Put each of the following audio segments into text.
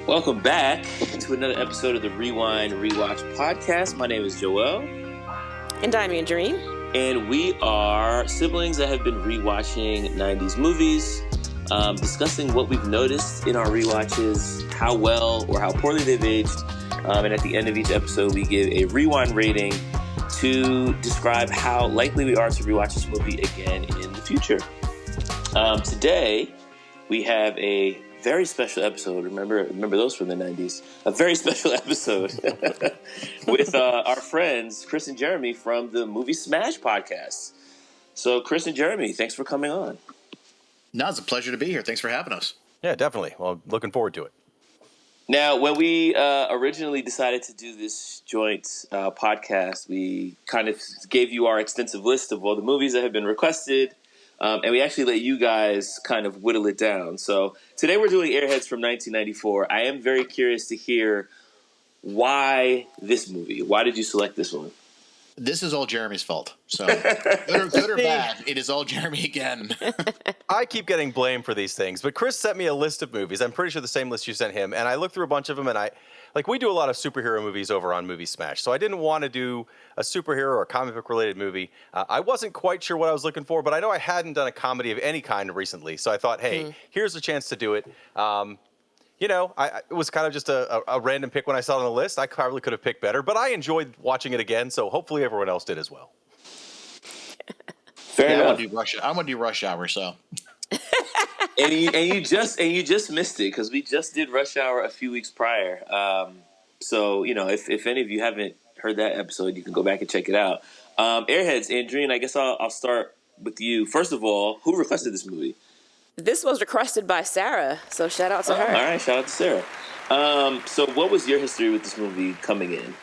Welcome back to another episode of the Rewind Rewatch podcast. My name is Joel. And I'm Andrene. And we are siblings that have been rewatching 90s movies, discussing what we've noticed in our rewatches, how well or how poorly they've aged. And at the end of each episode, we give a rewind rating to describe how likely we are to rewatch this movie again in the future. Today, we have a very special episode. Remember those from the 90s. A very special episode with our friends Chris and Jeremy from the Movie Smash podcast. So, Chris and Jeremy, thanks for coming on. No, it's a pleasure to be here. Thanks for having us. Yeah, definitely. Well, looking forward to it. Now, when we originally decided to do this joint podcast, we kind of gave you our extensive list of all the movies that have been requested. And we actually let you guys kind of whittle it down. So today we're doing Airheads from 1994. I am very curious to hear why this movie. Why did you select this one? This is all Jeremy's fault. So good or bad, it is all Jeremy again. I keep getting blamed for these things, but Chris sent me a list of movies. I'm pretty sure the same list you sent him. And I looked through a bunch of them, and we do a lot of superhero movies over on Movie Smash. So I didn't want to do a superhero or a comic book related movie. I wasn't quite sure what I was looking for, but I know I hadn't done a comedy of any kind recently. So I thought, hey, here's a chance to do it. It was kind of just a random pick when I saw it on the list. I probably could have picked better, but I enjoyed watching it again. So hopefully everyone else did as well. Fair enough. I'm gonna do Rush Hour. So. and you just missed it because we just did Rush Hour a few weeks prior. So if any of you haven't heard that episode, you can go back and check it out. Airheads, Andrene, I guess I'll start with you. First of all, who requested this movie? This was requested by Sarah, so shout out to her. All right, shout out to Sarah. So what was your history with this movie coming in?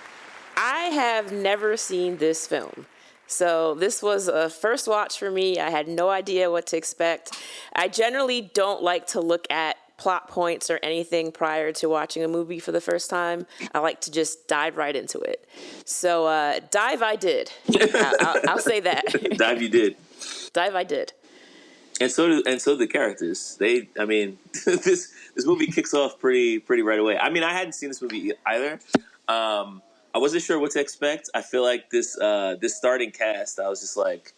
I have never seen this film. So this was a first watch for me. I had no idea what to expect. I generally don't like to look at plot points or anything prior to watching a movie for the first time. I like to just dive right into it. So dive I did. I'll say that. Dive you did. Dive I did. And so the characters. This movie kicks off pretty right away. I mean, I hadn't seen this movie either. I wasn't sure what to expect. I feel like this starting cast, I was just like,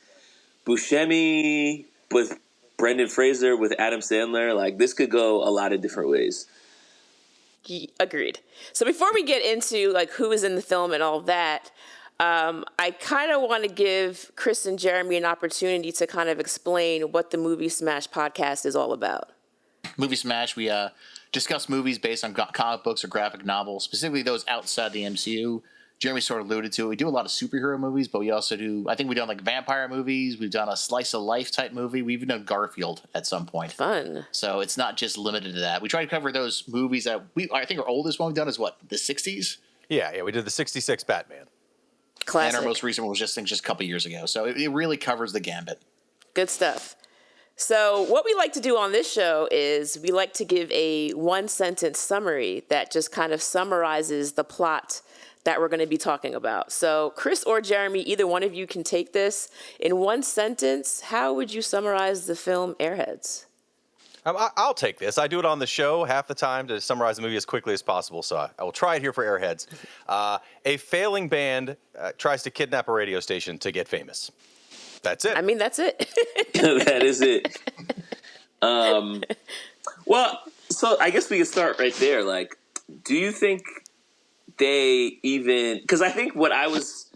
Buscemi with Brendan Fraser with Adam Sandler. Like, this could go a lot of different ways. Agreed. So before we get into like who is in the film and all that, I kind of want to give Chris and Jeremy an opportunity to kind of explain what the Movie Smash podcast is all about. Movie Smash, we discuss movies based on comic books or graphic novels, specifically those outside the MCU. Jeremy sort of alluded to it. We do a lot of superhero movies, but we also do, I think we've done like vampire movies. We've done a slice of life type movie. We've even done Garfield at some point. Fun. So it's not just limited to that. We try to cover those movies that I think our oldest one we've done is what, the 60s? Yeah, we did the 66 Batman. Classic. And our most recent one was just a couple years ago. So it really covers the gambit. Good stuff. So what we like to do on this show is we like to give a one-sentence summary that just kind of summarizes the plot that we're going to be talking about. So Chris or Jeremy, either one of you can take this. In one sentence, how would you summarize the film Airheads? I'll take this. I do it on the show half the time to summarize the movie as quickly as possible, so I will try it here for Airheads. A failing band tries to kidnap a radio station to get famous. That's it. I mean, that's it. That is it. Well, so I guess we can start right there. Like, do you think they even... Because I think what I was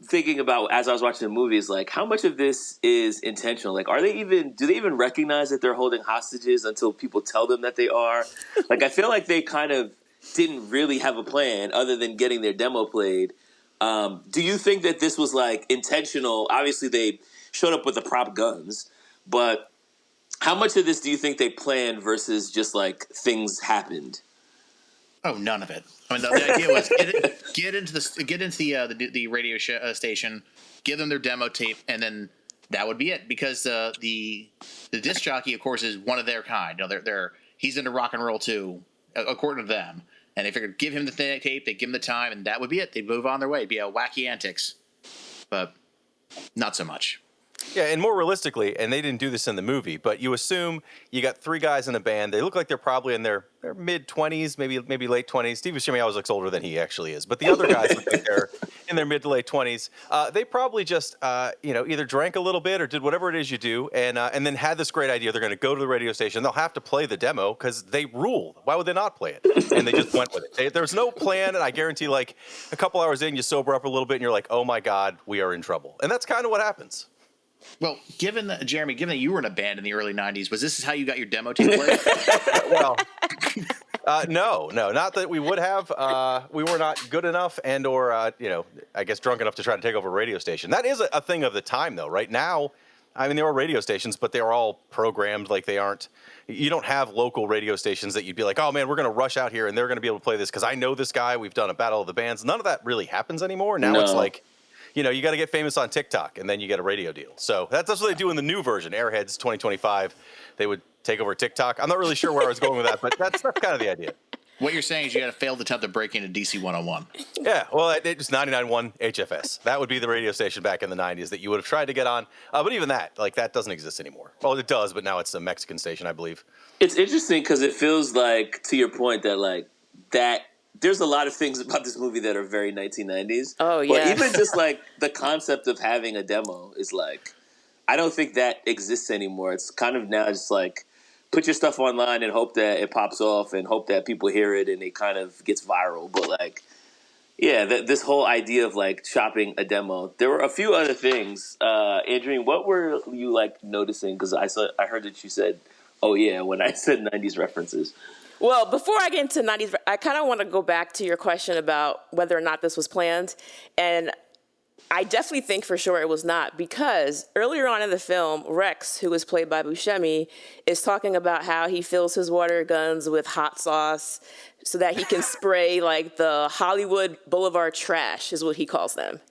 thinking about as I was watching the movie is like, how much of this is intentional? Like, do they even recognize that they're holding hostages until people tell them that they are? Like, I feel like they kind of didn't really have a plan other than getting their demo played. Do you think that this was like intentional? Obviously they showed up with the prop guns, but how much of this do you think they planned versus just like things happened? Oh, none of it. I mean, the idea was get into the radio station, give them their demo tape, and then that would be it. Because the disc jockey, of course, is one of their kind. You know, he's into rock and roll too, according to them. And they figured give him the tape, they give him the time, and that would be it. They'd move on their way. It'd be a wacky antics, but not so much. Yeah, and more realistically, and they didn't do this in the movie, but you assume you got three guys in a band. They look like they're probably in their mid-20s, maybe late 20s. Steve Buscemi always looks older than he actually is. But the other guys look like they're in their mid to late 20s. They probably just, either drank a little bit or did whatever it is you do, and then had this great idea. They're going to go to the radio station. They'll have to play the demo because they rule. Why would they not play it? And they just went with it. There's no plan, and I guarantee, like, a couple hours in, you sober up a little bit, and you're like, oh, my God, we are in trouble. And that's kind of what happens. Well, Jeremy, given that you were in a band in the early '90s, was this how you got your demo tape played? Well, no, not that we would have. We were not good enough, or I guess drunk enough to try to take over a radio station. That is a thing of the time, though. Right now, I mean, there are radio stations, but they are all programmed. Like they aren't. You don't have local radio stations that you'd be like, oh man, we're going to rush out here and they're going to be able to play this because I know this guy. We've done a battle of the bands. None of that really happens anymore. Now It's like, you got to get famous on TikTok and then you get a radio deal. So that's what they do in the new version, Airheads 2025. They would take over TikTok. I'm not really sure where I was going with that, but that's kind of the idea. What you're saying is you had a failed attempt to break into DC 101. Yeah, well, it was 99.1 HFS. That would be the radio station back in the 90s that you would have tried to get on. But even that, that doesn't exist anymore. Well, it does, but now it's a Mexican station, I believe. It's interesting because it feels like, to your point, that that there's a lot of things about this movie that are very 1990s. Oh, yeah. But even just the concept of having a demo is I don't think that exists anymore. It's kind of now just put your stuff online and hope that it pops off and hope that people hear it and it kind of gets viral. But this whole idea of shopping a demo. There were a few other things. Andrene, what were you noticing? Because I heard that you said, "Oh yeah," when I said 90s references. Well, before I get into 90s, I kind of want to go back to your question about whether or not this was planned. And I definitely think for sure it was not, because earlier on in the film, Rex, who was played by Buscemi, is talking about how he fills his water guns with hot sauce so that he can spray the Hollywood Boulevard trash, is what he calls them.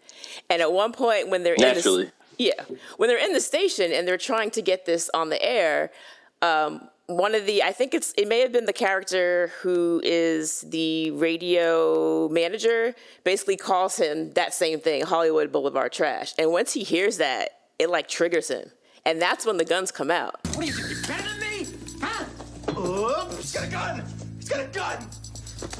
And at one point when they're when they're in the station and they're trying to get this on the air, I think it may have been the character who is the radio manager, basically calls him that same thing, Hollywood Boulevard trash. And once he hears that, it triggers him. And that's when the guns come out. What are you better than me? Huh? Oops, he's got a gun! He's got a gun!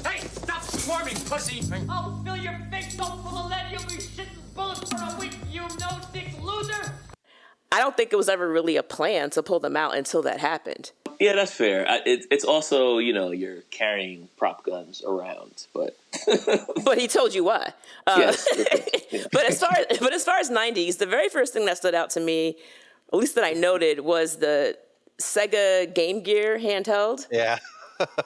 Hey, stop swarming, pussy! I'll fill your face so full of lead you'll be shitting bullets for a week, you no-dick loser! I don't think it was ever really a plan to pull them out until that happened. Yeah, that's fair. It's also, you're carrying prop guns around, but but he told you why. Yes. Yeah. But as far as 90s, the very first thing that stood out to me, at least that I noted, was the Sega Game Gear handheld. Yeah.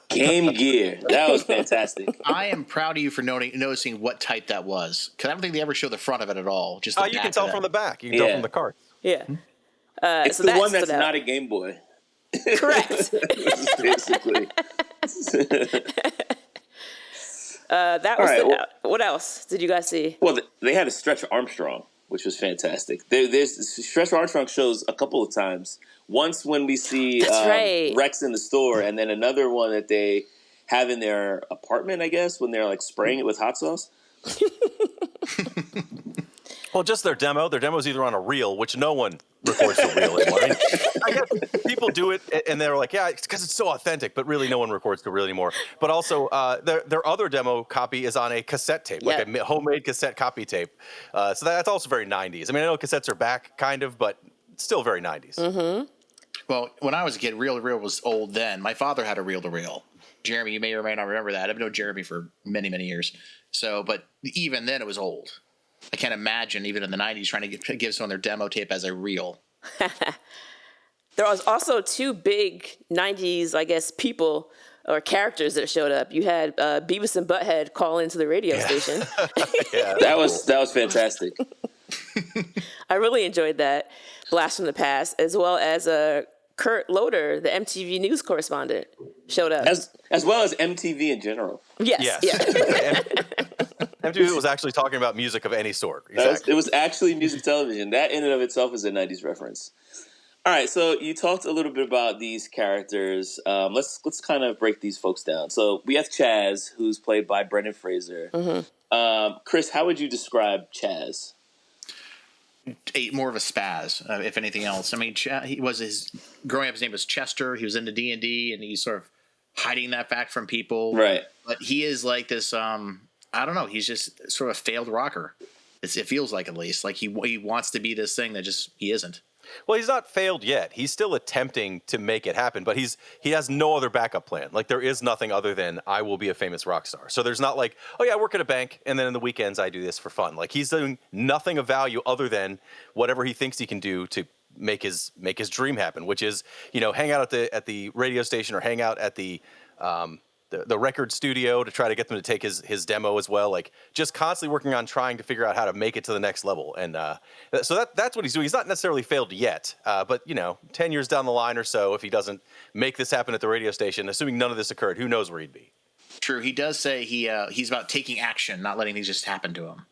Game Gear. That was fantastic. I am proud of you for noticing what type that was, because I don't think they ever show the front of it at all. Just you can tell from the back. You can tell from the cart. Yeah. It's so the one that's not a Game Boy. Correct. Basically. That was right, what else did you guys see? Well, they had a Stretch Armstrong, which was fantastic. There's Stretch Armstrong shows a couple of times. Once when we see right. Rex in the store, and then another one that they have in their apartment, I guess, when they're spraying it with hot sauce. Well, just their demo. Their demo is either on a reel, which no one records the reel anymore. I guess people do it, and they're like, yeah, it's because it's so authentic, but really no one records the reel anymore. But also, their other demo copy is on a cassette tape, like a homemade cassette copy tape. So that's also very 90s. I mean, I know cassettes are back, kind of, but still very 90s. Mm-hmm. Well, when I was a kid, reel-to-reel was old then. My father had a reel-to-reel. Jeremy, you may or may not remember that. I've known Jeremy for many, many years. So, but even then, it was old. I can't imagine, even in the 90s, trying to give someone their demo tape as a reel. There was also two big 90s, I guess, people or characters that showed up. You had Beavis and Butthead call into the radio station. Yeah, that was fantastic. I really enjoyed that. Blast from the Past, as well as Kurt Loder, the MTV news correspondent, showed up. As well as MTV in general. Yes. Yeah. MTV was actually talking about music of any sort. Exactly. It was actually music television. That in and of itself is a 90s reference. All right, so you talked a little bit about these characters. Let's kind of break these folks down. So we have Chazz, who's played by Brendan Fraser. Mm-hmm. Chris, how would you describe Chazz? more of a spaz, if anything else. I mean, growing up, his name was Chester. He was into D&D, and he's sort of hiding that fact from people. Right. But he is like this. I don't know. He's just sort of a failed rocker. It feels like, at least, like he wants to be this thing that just he isn't. Well, he's not failed yet. He's still attempting to make it happen, but he has no other backup plan. Like, there is nothing other than I will be a famous rock star. So there's not like, oh yeah, I work at a bank and then in the weekends I do this for fun. Like, he's doing nothing of value other than whatever he thinks he can do to make his dream happen, which is, hang out at the radio station or hang out at the record studio to try to get them to take his demo as well. Like, just constantly working on trying to figure out how to make it to the next level. And so that's what he's doing. He's not necessarily failed yet, but 10 years down the line or so, if he doesn't make this happen at the radio station, assuming none of this occurred, who knows where he'd be. True. He does say he's about taking action, not letting things just happen to him.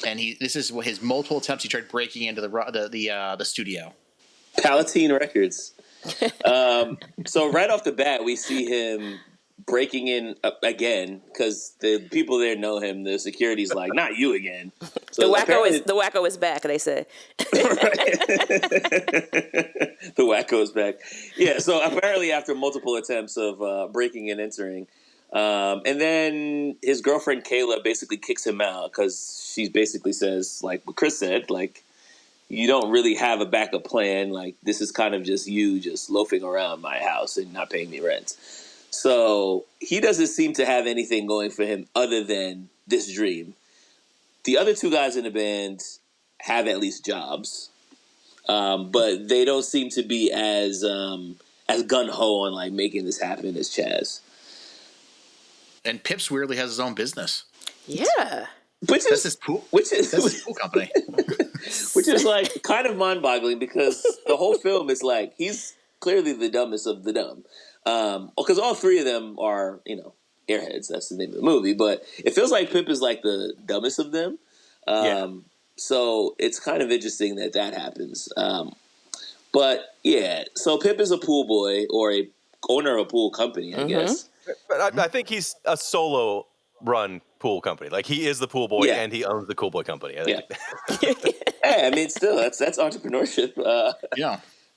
And this is his multiple attempts. He tried breaking into the studio. Palatine Records. So right off the bat, we see him breaking in again because the people there know him. The security's like, not you again. So the wacko is back, they say. The wacko is back. Yeah, so apparently after multiple attempts of breaking and entering, and then his girlfriend Kayla basically kicks him out because she basically says, like what Chris said, like, you don't really have a backup plan. Like, this is kind of just you just loafing around my house and not paying me rent. So he doesn't seem to have anything going for him other than this dream. The other two guys in the band have at least jobs, but they don't seem to be as gun-ho on like making this happen as Chazz. And Pips weirdly has his own business. Yeah. That's his pool company. Which is like kind of mind-boggling because the whole film is like he's clearly the dumbest of the dumb. Because all three of them are, Airheads. That's the name of the movie. But it feels like Pip is like the dumbest of them. So it's kind of interesting that happens. But yeah, so Pip is a pool boy or a owner of a pool company, I guess. But I think he's a solo run pool company. Like, he is the pool boy and he owns the cool boy company. I think. Hey, I mean, still, that's entrepreneurship.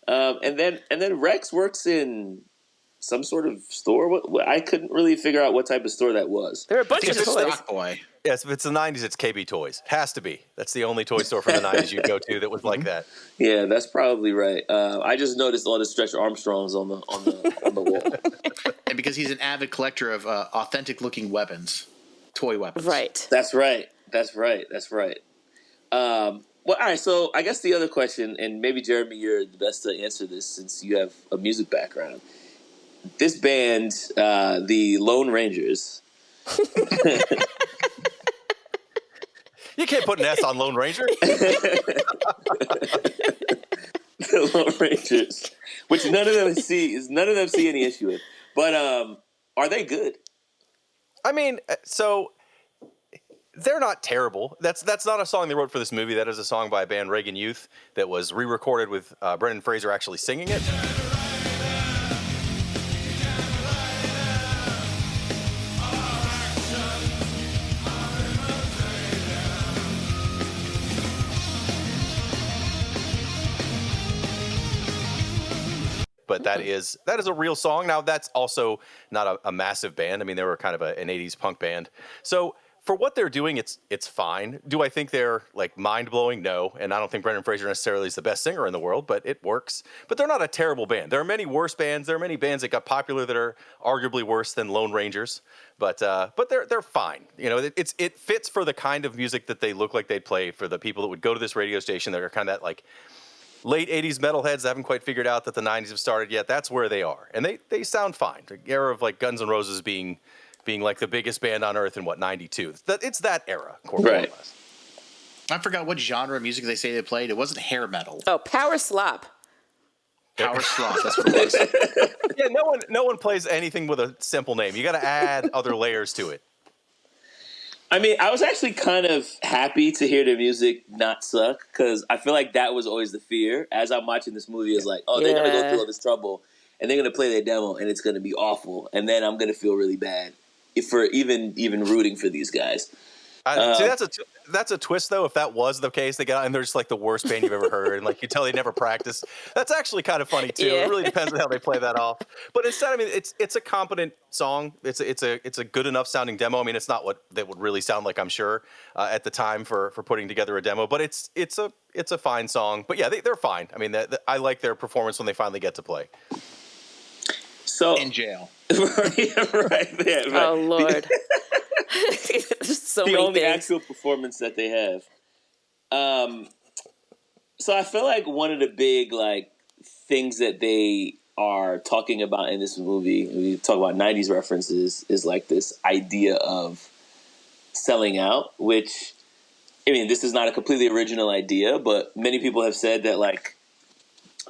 And then Rex works in some sort of store. I couldn't really figure out what type of store that was. There are a bunch of toys. Stock boy. Yes, if it's the 90s, it's KB Toys. Has to be. That's the only toy store from the 90s you'd go to that was like that. Yeah, that's probably right. I just noticed all the Stretch Armstrongs on the wall. And because he's an avid collector of authentic-looking weapons, toy weapons. Right. That's right. Well, all right, so I guess the other question, and maybe, Jeremy, you're the best to answer this since you have a music background. This band, the Lone Rangers... You can't put an S on Lone Ranger. The Lone Rangers, which none of them see any issue with. But are they good? I mean, so they're not terrible. That's not a song they wrote for this movie. That is a song by a band, Reagan Youth, that was re-recorded with Brendan Fraser actually singing it. But that is a real song. Now, that's also not a massive band. I mean, they were kind of an 80s punk band. So for what they're doing, it's fine. Do I think they're like mind-blowing? No. And I don't think Brendan Fraser necessarily is the best singer in the world, but it works. But they're not a terrible band. There are many worse bands. There are many bands that got popular that are arguably worse than Lone Rangers. But they're fine. It fits for the kind of music that they look like they'd play for the people that would go to this radio station that are kind of that like late 80s metalheads that haven't quite figured out that the 90s have started yet. That's where they are. And they sound fine. The era of like Guns N' Roses being like the biggest band on earth in 92. It's that era, right? I forgot what genre of music they say they played. It wasn't hair metal. Oh, power slop. Power slop. That's what it was. Yeah, no one plays anything with a simple name. You got to add other layers to it. I mean, I was actually kind of happy to hear the music not suck because I feel like that was always the fear as I'm watching this movie. Is like, oh, they're gonna go through all this trouble and they're gonna play their demo and it's gonna be awful, and then I'm gonna feel really bad for even rooting for these guys. See, that's a twist though. If that was the case, they get out and they're just like the worst band you've ever heard, and like you tell they never practice. That's actually kind of funny too. Yeah. It really depends on how they play that off. But instead, I mean, it's a competent song. It's a good enough sounding demo. I mean, it's not what that would really sound like, I'm sure, at the time for putting together a demo. But it's a fine song. But yeah, they're fine. I mean, I like their performance when they finally get to play. So In jail. right, yeah, right. Oh Lord. There's so The many only things. actual performance that they have. So I feel like one of the big like things that they are talking about in this movie, we talk about 90s references, is like this idea of selling out, which, I mean, this is not a completely original idea, but many people have said that like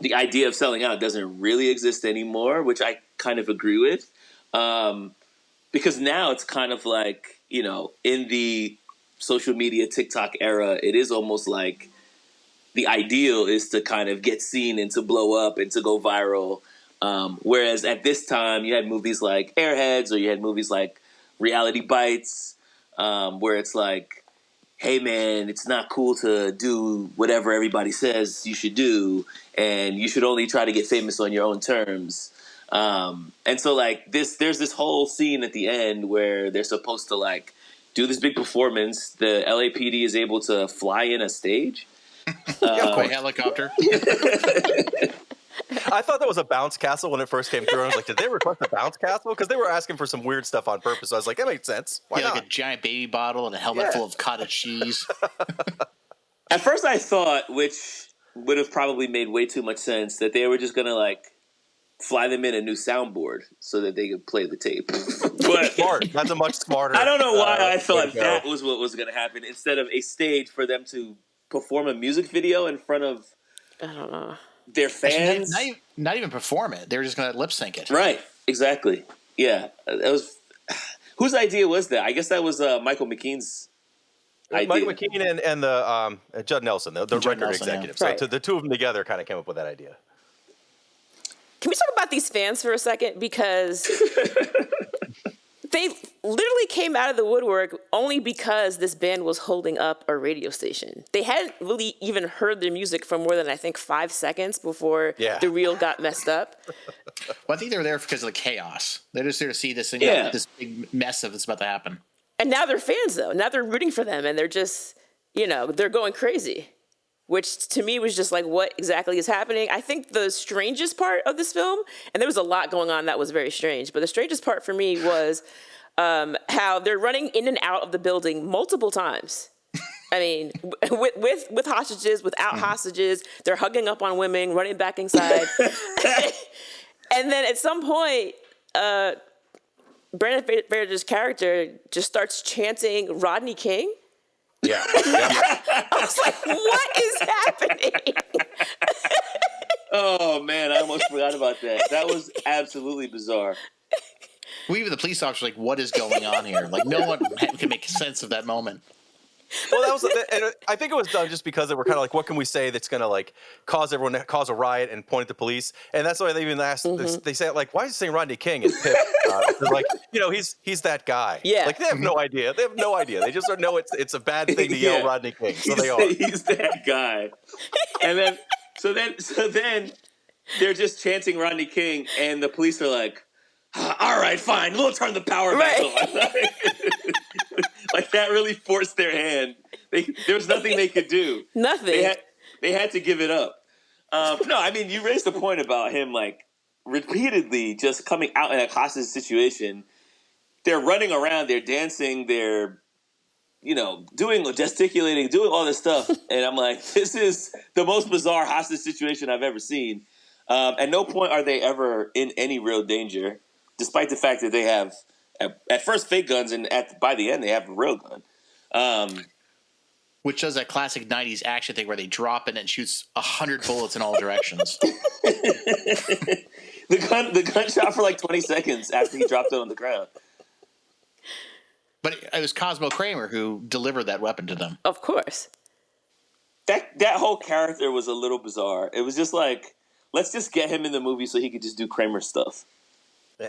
the idea of selling out doesn't really exist anymore, which I kind of agree with. Because now it's kind of like, you know, in the social media TikTok era, it is almost like the ideal is to kind of get seen and to blow up and to go viral. Whereas at this time, you had movies like Airheads or you had movies like Reality Bites, where it's like, hey man, it's not cool to do whatever everybody says you should do, and you should only try to get famous on your own terms. And so like there's this whole scene at the end where they're supposed to like do this big performance. The LAPD is able to fly in a stage. By helicopter. I thought that was a bounce castle when it first came through. I was like, did they request a bounce castle? Because they were asking for some weird stuff on purpose. So I was like, that makes sense. Why not? Like a giant baby bottle and a helmet full of cottage cheese. At first I thought, which would have probably made way too much sense, that they were just going to like fly them in a new soundboard so that they could play the tape. But Smart. That's a much smarter. I don't know why I thought go. that was what was going to happen instead of a stage for them to perform a music video in front of I don't know. their fans. Not even perform it. They were just going to lip sync it. Right, exactly. Yeah, that was whose idea was that? I guess that was Michael McKean's idea. Michael McKean and the Judd Nelson, the record Nelson, executive. yeah. So the two of them together kind of came up with that idea. Can we talk about these fans for a second? Because they literally came out of the woodwork only because this band was holding up a radio station. They hadn't really even heard their music for more than, I think, 5 seconds before the reel got messed up. Well, I think they were there because of the chaos. They're just there to see this, this big mess of that's about to happen. And now they're fans, though. Now they're rooting for them, and they're just, they're going crazy. Which to me was just like, what exactly is happening? I think the strangest part of this film, and there was a lot going on that was very strange, but the strangest part for me was how they're running in and out of the building multiple times. I mean, with hostages, without hostages, they're hugging up on women, running back inside. And then at some point, Brandon Fraser's character just starts chanting Rodney King. Yeah. I was like, what is happening? Oh man, I almost forgot about that. That was absolutely bizarre. Well, even the police officers were like, what is going on here? Like, no one can make sense of that moment. Well, that was, and I think it was done just because they were kind of like, what can we say that's going to like cause everyone to cause a riot and point at the police? And that's why they even asked. They say like, why is he saying Rodney King? And Pip, they're like, he's that guy. Yeah. Like they have no idea. They have no idea. They just don't know it's a bad thing to yell Rodney King. So they are. He's that guy. And then so then they're just chanting Rodney King, and the police are like, all right, fine, we'll turn the power back on. Like that really forced their hand. There was nothing they could do. Nothing. They had to give it up. No, I mean, you raised a point about him like repeatedly just coming out in a hostage situation. They're running around, they're dancing, they're gesticulating, doing all this stuff, and I'm like, this is the most bizarre hostage situation I've ever seen. At no point are they ever in any real danger, despite the fact that they have at first fake guns, and by the end they have a real gun. Which does that classic 90s action thing where they drop it and shoots 100 bullets in all directions. The gun shot for like 20 seconds after he dropped it on the ground. But it was Cosmo Kramer who delivered that weapon to them. Of course. That whole character was a little bizarre. It was just like, let's just get him in the movie so he could just do Kramer stuff. He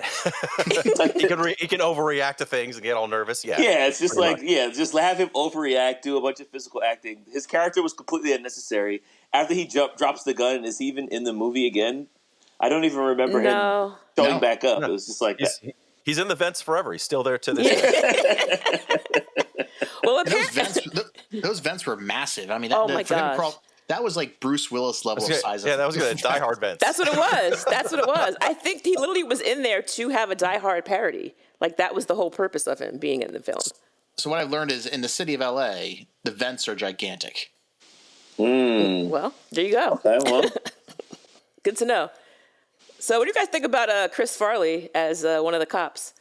can overreact to things and get all nervous. Yeah, it's just like just have him overreact, do a bunch of physical acting. His character was completely unnecessary. After he drops the gun, is he even in the movie again? I don't even remember him showing back up. No. It was just like he's in the vents forever. He's still there to this day. Well, those vents were massive. I mean, my gosh. That was like Bruce Willis level of size. Yeah, that was good. Die Hard vents. That's what it was. That's what it was. I think he literally was in there to have a Die Hard parody. Like, that was the whole purpose of him being in the film. So what I've learned is in the city of LA, the vents are gigantic. Well, there you go. Okay, well. Good to know. So what do you guys think about Chris Farley as one of the cops?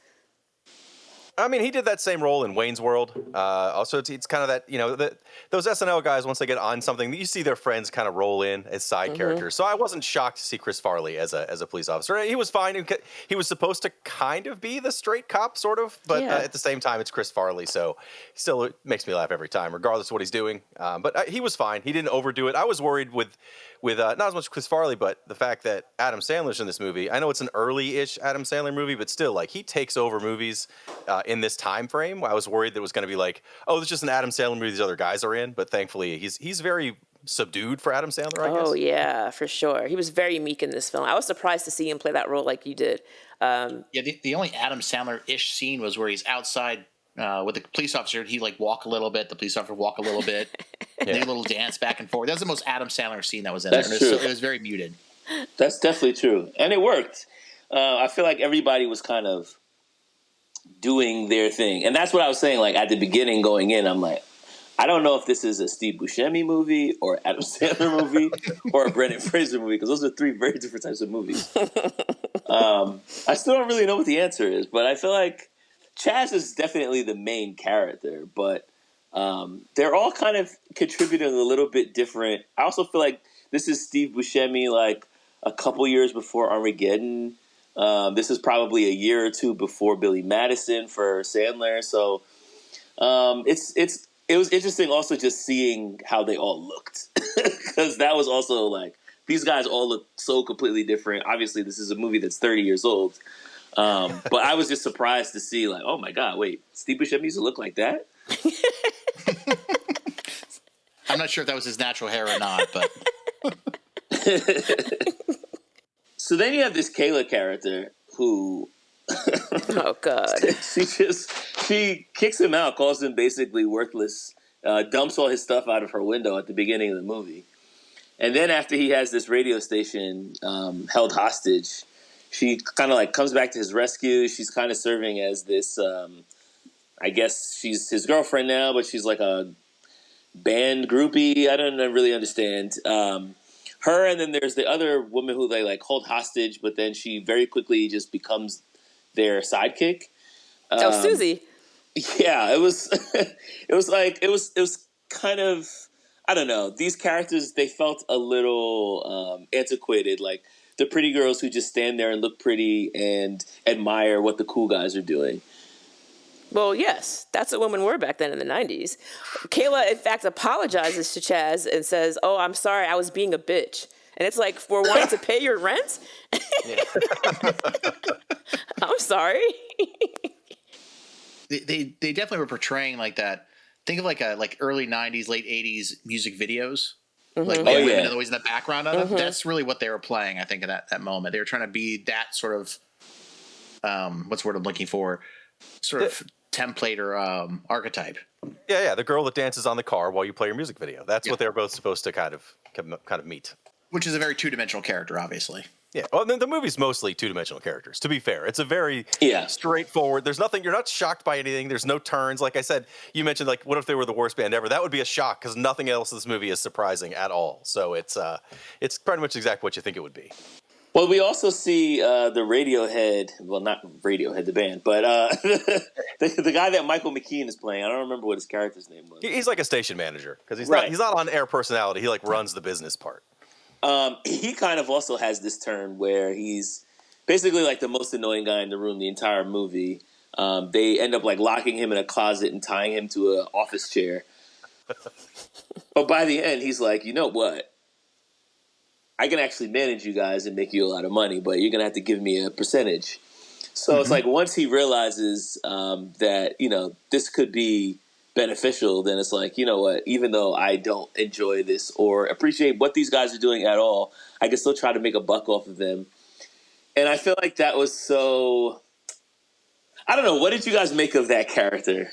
I mean, he did that same role in Wayne's World. Also, it's kind of that, those SNL guys, once they get on something, you see their friends kind of roll in as side characters. So I wasn't shocked to see Chris Farley as a police officer. He was fine. He was supposed to kind of be the straight cop, sort of, but at the same time, it's Chris Farley, so he still makes me laugh every time, regardless of what he's doing. But he was fine. He didn't overdo it. I was worried with not as much Chris Farley, but the fact that Adam Sandler's in this movie. I know it's an early-ish Adam Sandler movie, but still, like, he takes over movies in this time frame. I was worried that it was going to be like, oh, it's just an Adam Sandler movie these other guys are in, but thankfully he's very subdued for Adam Sandler, I guess. Oh, yeah, for sure. He was very meek in this film. I was surprised to see him play that role like you did. The only Adam Sandler-ish scene was where he's outside with the police officer. He like walk a little bit. The police officer walk a little bit. They do a little dance back and forth. That was the most Adam Sandler scene that was in there. It was very muted. That's definitely true. And it worked. I feel like everybody was kind of doing their thing. And that's what I was saying, like, at the beginning going in, I'm like, I don't know if this is a Steve Buscemi movie or Adam Sandler movie or a Brendan Fraser movie, because those are three very different types of movies. I still don't really know what the answer is, but I feel like Chazz is definitely the main character, but they're all kind of contributing a little bit different. I also feel like this is Steve Buscemi, like, a couple years before Armageddon. This is probably a year or two before Billy Madison for Sandler. So it was interesting also just seeing how they all looked, because that was also like, these guys all look so completely different. Obviously, this is a movie that's 30 years old. But I was just surprised to see, like, oh my God, wait, Steve Buscemi used to look like that? I'm not sure if that was his natural hair or not, but. So then you have this Kayla character who, oh God, she kicks him out, calls him basically worthless, dumps all his stuff out of her window at the beginning of the movie, and then after he has this radio station held hostage, she kind of like comes back to his rescue. She's kind of serving as this, I guess she's his girlfriend now, but she's like a band groupie. I don't really understand. Her, and then there's the other woman who they like hold hostage, but then she very quickly just becomes their sidekick. Susie. Yeah, it was it was kind of, I don't know. These characters, they felt a little antiquated, like the pretty girls who just stand there and look pretty and admire what the cool guys are doing. Well, yes, that's what women were back then in the 90s. Kayla, in fact, apologizes to Chazz and says, oh, I'm sorry, I was being a bitch. And it's like, for wanting to pay your rent? I'm sorry. They definitely were portraying like that. Think of like early 90s, late 80s music videos. Mm-hmm. Like women are always in the background of it. That's really what they were playing, I think, at that moment. They were trying to be that sort of, what's the word I'm looking for? Sort of template or archetype. Yeah, the girl that dances on the car while you play your music video. That's what they're both supposed to kind of meet. Which is a very two-dimensional character, obviously. Yeah, well, the movie's mostly two-dimensional characters, to be fair. It's a very straightforward. There's nothing, you're not shocked by anything. There's no turns. Like I said, you mentioned, like, what if they were the worst band ever? That would be a shock, because nothing else in this movie is surprising at all. So it's pretty much exactly what you think it would be. Well, we also see the Radiohead, well, not Radiohead, the band, but the guy that Michael McKean is playing. I don't remember what his character's name was. He's like a station manager, because he's not on air personality. He like runs the business part. He kind of also has this turn where he's basically like the most annoying guy in the room the entire movie. They end up like locking him in a closet and tying him to an office chair. But by the end, he's like, you know what? I can actually manage you guys and make you a lot of money, but you're going to have to give me a percentage. So it's like once he realizes that, this could be beneficial, then it's like, you know what, even though I don't enjoy this or appreciate what these guys are doing at all, I can still try to make a buck off of them. And I feel like that was so... I don't know. What did you guys make of that character?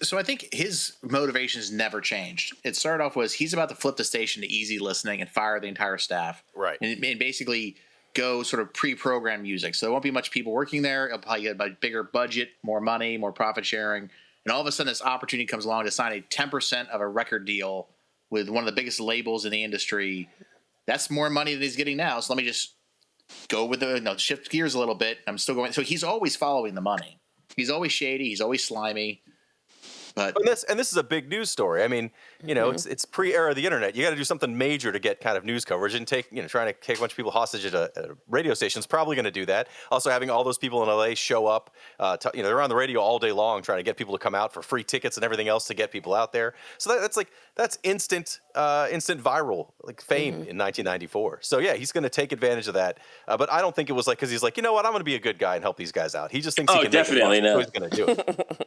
So I think his motivations never changed. It started off was he's about to flip the station to easy listening and fire the entire staff. Right. And basically go sort of pre-programmed music. So there won't be much people working there. It'll probably get a bigger budget, more money, more profit sharing. And all of a sudden this opportunity comes along to sign a 10% of a record deal with one of the biggest labels in the industry. That's more money than he's getting now. So let me just go with shift gears a little bit. I'm still going. So he's always following the money. He's always shady. He's always slimy. But and this is a big news story. I mean, it's pre-era of the internet. You got to do something major to get kind of news coverage, and trying to take a bunch of people hostage at a radio station is probably going to do that. Also, having all those people in LA show up, they're on the radio all day long trying to get people to come out for free tickets and everything else to get people out there. So that's instant viral fame in 1994. So yeah, he's going to take advantage of that. But I don't think it was because he's like, you know what, I'm going to be a good guy and help these guys out. He just thinks he can definitely make it work, so he's going to do it.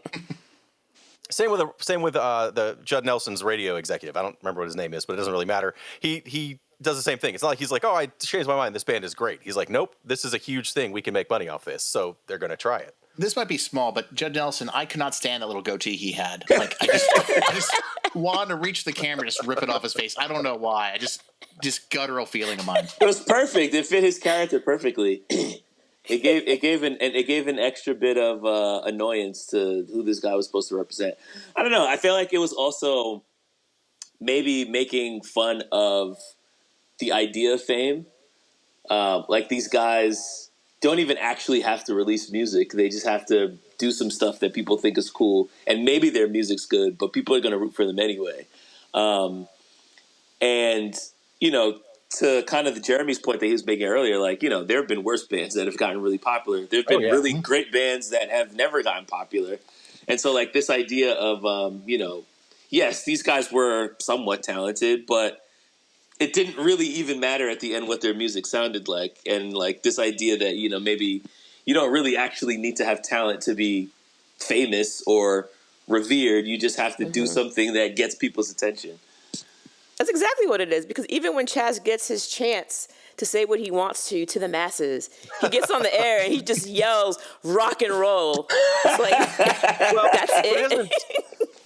Same with the Judd Nelson's radio executive. I don't remember what his name is, but it doesn't really matter. He does the same thing. It's not like he's like, oh, I changed my mind. This band is great. He's like, nope, this is a huge thing. We can make money off this. So they're going to try it. This might be small, but Judd Nelson, I could not stand that little goatee he had. Like I just wanted to reach the camera and just rip it off his face. I don't know why. I just guttural feeling of mine. It was perfect. It fit his character perfectly. It gave an extra bit of annoyance to who this guy was supposed to represent. I don't know. I feel like it was also maybe making fun of the idea of fame. Like these guys don't even actually have to release music. They just have to do some stuff that people think is cool, and maybe their music's good, but people are going to root for them anyway. To kind of Jeremy's point that he was making earlier, there have been worse bands that have gotten really popular. There have been really great bands that have never gotten popular. And so, this idea of, yes, these guys were somewhat talented, but it didn't really even matter at the end what their music sounded like. And, this idea that, maybe you don't really actually need to have talent to be famous or revered. You just have to do something that gets people's attention. That's exactly what it is, because even when Chazz gets his chance to say what he wants to the masses, he gets on the air and he just yells rock and roll. It's like, well, that's it.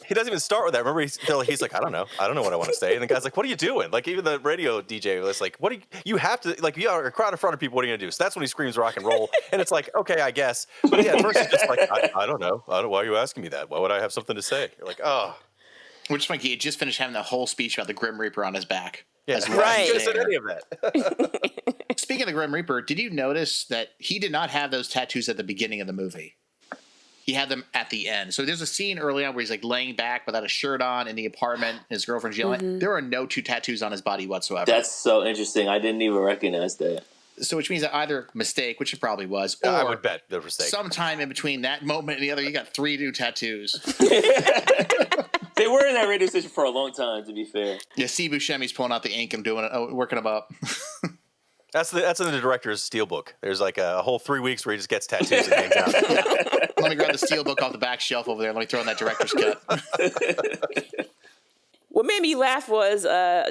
He doesn't even start with that. Remember, he's like, I don't know what I want to say. And the guy's like, what are you doing? Even the radio DJ was like, you have to, you are a crowd in front of people, what are you going to do? So that's when he screams rock and roll. And it's like, okay, I guess. But yeah, at first he's just like, I don't know. Why are you asking me that? Why would I have something to say? You're like, oh. Which is funny, he had just finished having the whole speech about the Grim Reaper on his back. Yeah, right. He could have said any of that. Speaking of the Grim Reaper, did you notice that he did not have those tattoos at the beginning of the movie? He had them at the end. So there's a scene early on where he's laying back without a shirt on in the apartment, and his girlfriend's yelling. There are no two tattoos on his body whatsoever. That's so interesting. I didn't even recognize that. So which means that either mistake, which it probably was, or I would bet the mistake. Sometime in between that moment and the other, you got 3 new tattoos. They were in that radio station for a long time, to be fair. Yeah, see Buscemi's pulling out the ink and doing it, working them up. That's in the director's steelbook. There's a whole 3 weeks where he just gets tattoos and hangs out. Let me grab the steelbook off the back shelf over there. Let me throw in that director's cut. What made me laugh was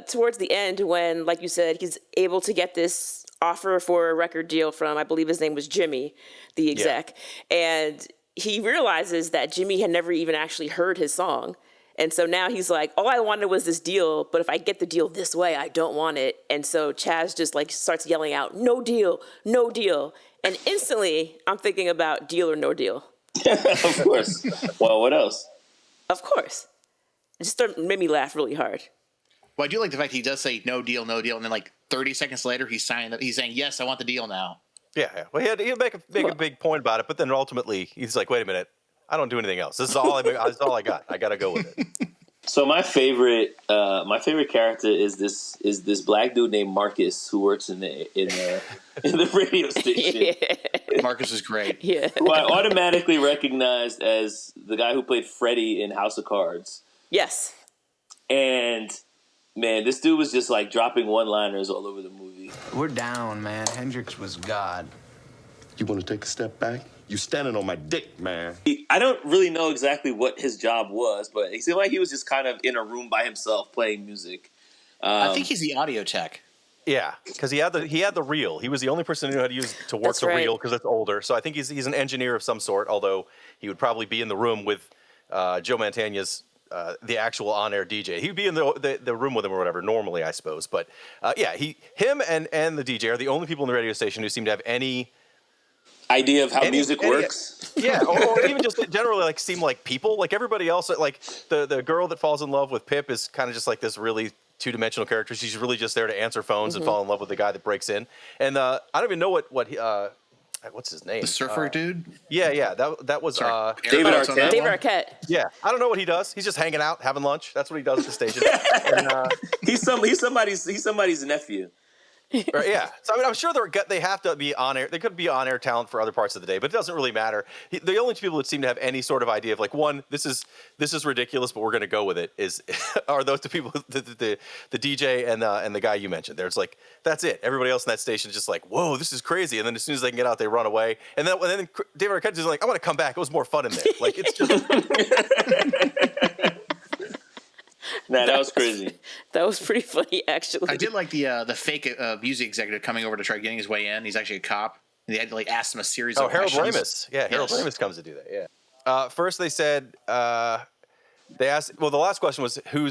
towards the end when, like you said, he's able to get this offer for a record deal from, I believe his name was Jimmy, the exec. Yeah. And he realizes that Jimmy had never even actually heard his song. And so now he's like, all I wanted was this deal, but if I get the deal this way, I don't want it. And so Chazz just starts yelling out, no deal, no deal. And instantly I'm thinking about Deal or No Deal. Of course. Well, what else? Of course. It just made me laugh really hard. Well, I do like the fact he does say no deal, and then 30 seconds later he's saying, yes, I want the deal now. Yeah. Well, he'll make a big point about it, but then ultimately he's like, wait a minute, I don't do anything else. This is all I got. I got to go with it. So my favorite character is this black dude named Marcus who works in the radio station. Yeah. Marcus is great. Yeah. Who I automatically recognized as the guy who played Freddy in House of Cards. Yes. And man, this dude was just dropping one-liners all over the movie. We're down, man. Hendrix was God. You want to take a step back? You standing on my dick, man. I don't really know exactly what his job was, but it seemed like he was just kind of in a room by himself playing music. I think he's the audio tech. Yeah, because he had the reel. He was the only person who knew how to use to work That's the right. reel because it's older. So I think he's an engineer of some sort. Although he would probably be in the room with Joe Mantegna's the actual on-air DJ. He'd be in the room with him or whatever normally, I suppose. But yeah, him and the DJ are the only people in the radio station who seem to have any idea of how music works. Yeah, or even just generally like seem like people. Like everybody else, like the girl that falls in love with Pip is kind of just like this really two-dimensional character. She's really just there to answer phones and fall in love with the guy that breaks in. And I don't even know what's his name? The surfer dude? Yeah. That was David Arquette. David Arquette. Yeah, I don't know what he does. He's just hanging out, having lunch. That's what he does at the station. And, He's somebody's nephew. yeah, so I mean, I'm sure they have to be on air. They could be on air talent for other parts of the day, but it doesn't really matter. The only two people that seem to have any sort of idea of like, one, this is ridiculous, but we're going to go with it are those two people, the DJ and the guy you mentioned. There's like, that's it. Everybody else in that station is just like, whoa, this is crazy. And then as soon as they can get out, they run away. And then David Arquette is like, I want to come back. It was more fun in there. Like it's just. Nah, that was crazy. That was pretty funny, actually. I did like the fake music executive coming over to try getting his way in. He's actually a cop. And they had to like ask him a series of Harold questions. Ramis. Yeah, Harold Ramis comes to do that. Yeah. First they said they asked. Well, the last question was who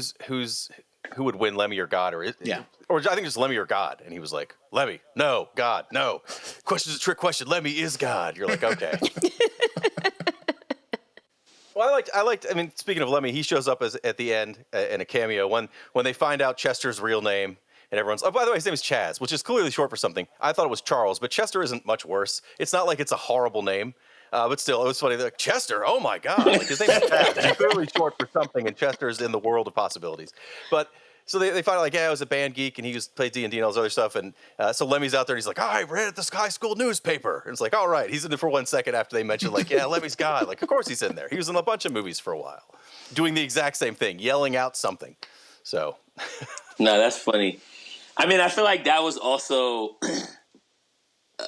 would win, Lemmy or God, or I think just Lemmy or God, and he was like, Lemmy, no, God, no. Question's a trick question. Lemmy is God. You're like, okay. Well, I liked. I mean, speaking of Lemmy, he shows up at the end in a cameo when they find out Chester's real name, and everyone's. Oh, by the way, his name is Chazz, which is clearly short for something. I thought it was Charles, but Chester isn't much worse. It's not like it's a horrible name, but still, it was funny. They're like, Chester, oh my God, like his name is Chazz. He's clearly short for something, and Chester's in the world of possibilities. But so they find out like, yeah, I was a band geek, and he played D&D and all this other stuff, and so Lemmy's out there, and he's like, oh, I read it at this high school newspaper, and it's like, all right, he's in it for 1 second after they mention like, yeah, Lemmy's God, like, of course he's in there. He was in a bunch of movies for a while, doing the exact same thing, yelling out something. So, no, that's funny. I mean, I feel like that was also,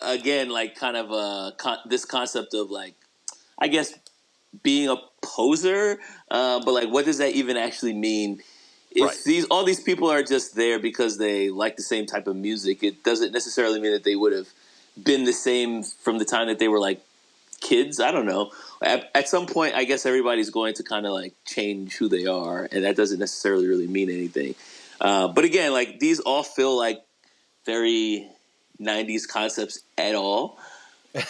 again, like kind of this concept of like, I guess being a poser, but like, what does that even actually mean? If all these people are just there because they like the same type of music, it doesn't necessarily mean that they would have been the same from the time that they were like kids. I don't know. At some point, I guess everybody's going to kind of like change who they are, and that doesn't necessarily really mean anything. But again, like these all feel like very 90s concepts at all.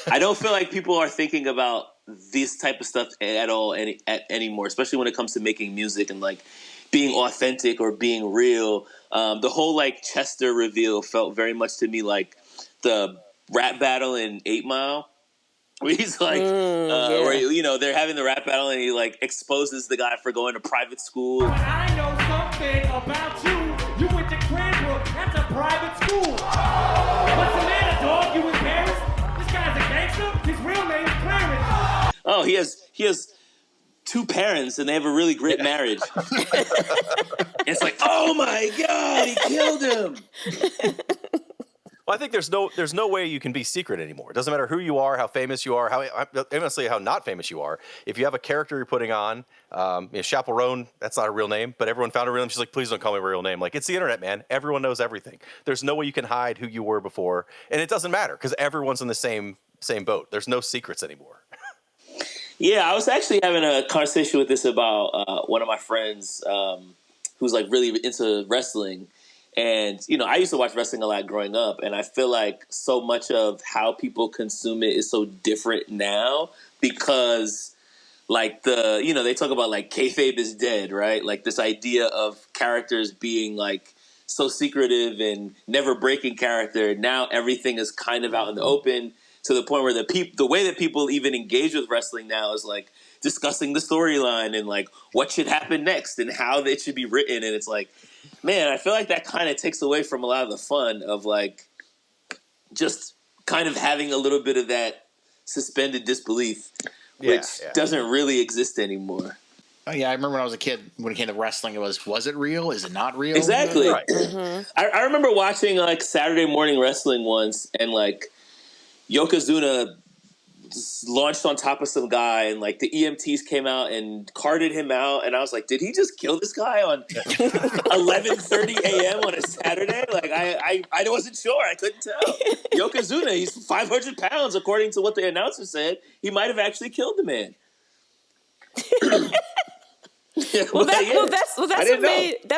I don't feel like people are thinking about this type of stuff at all anymore, especially when it comes to making music and like being authentic or being real. The whole like Chester reveal felt very much to me like the rap battle in 8 Mile, where he's like, where you know they're having the rap battle and he like exposes the guy for going to private school. But I know something about you. You went to Cranbrook. That's a private school. What's the matter, dog? You in Paris? This guy's a gangster. His real name is Clarence. Oh, he has 2 parents and they have a really great marriage. It's like, oh my God, he killed him. well, I think there's no way you can be secret anymore. It doesn't matter who you are, how famous you are, honestly, how not famous you are. If you have a character you're putting on, Chaperone, that's not a real name, but everyone found a real name. She's like, please don't call me a real name. Like, it's the internet, man. Everyone knows everything. There's no way you can hide who you were before, and it doesn't matter because everyone's in the same boat. There's no secrets anymore. Yeah, I was actually having a conversation with this about one of my friends who's like really into wrestling. And, you know, I used to watch wrestling a lot growing up. And I feel like so much of how people consume it is so different now because like they talk about like kayfabe is dead, right? Like this idea of characters being like so secretive and never breaking character. Now everything is kind of out in the open. To the point where the way that people even engage with wrestling now is like discussing the storyline and like what should happen next and how it should be written. And it's like, man, I feel like that kind of takes away from a lot of the fun of like just kind of having a little bit of that suspended disbelief, which doesn't really exist anymore. Oh yeah, I remember when I was a kid, when it came to wrestling, it was it real? Is it not real? Exactly. Right. Mm-hmm. I remember watching like Saturday morning wrestling once and like Yokozuna launched on top of some guy, and like the EMTs came out and carted him out, and I was like, did he just kill this guy on 11:30 a.m. on a Saturday? Like I wasn't sure. I couldn't tell. Yokozuna, he's 500 pounds according to what the announcer said. He might have actually killed the man. That's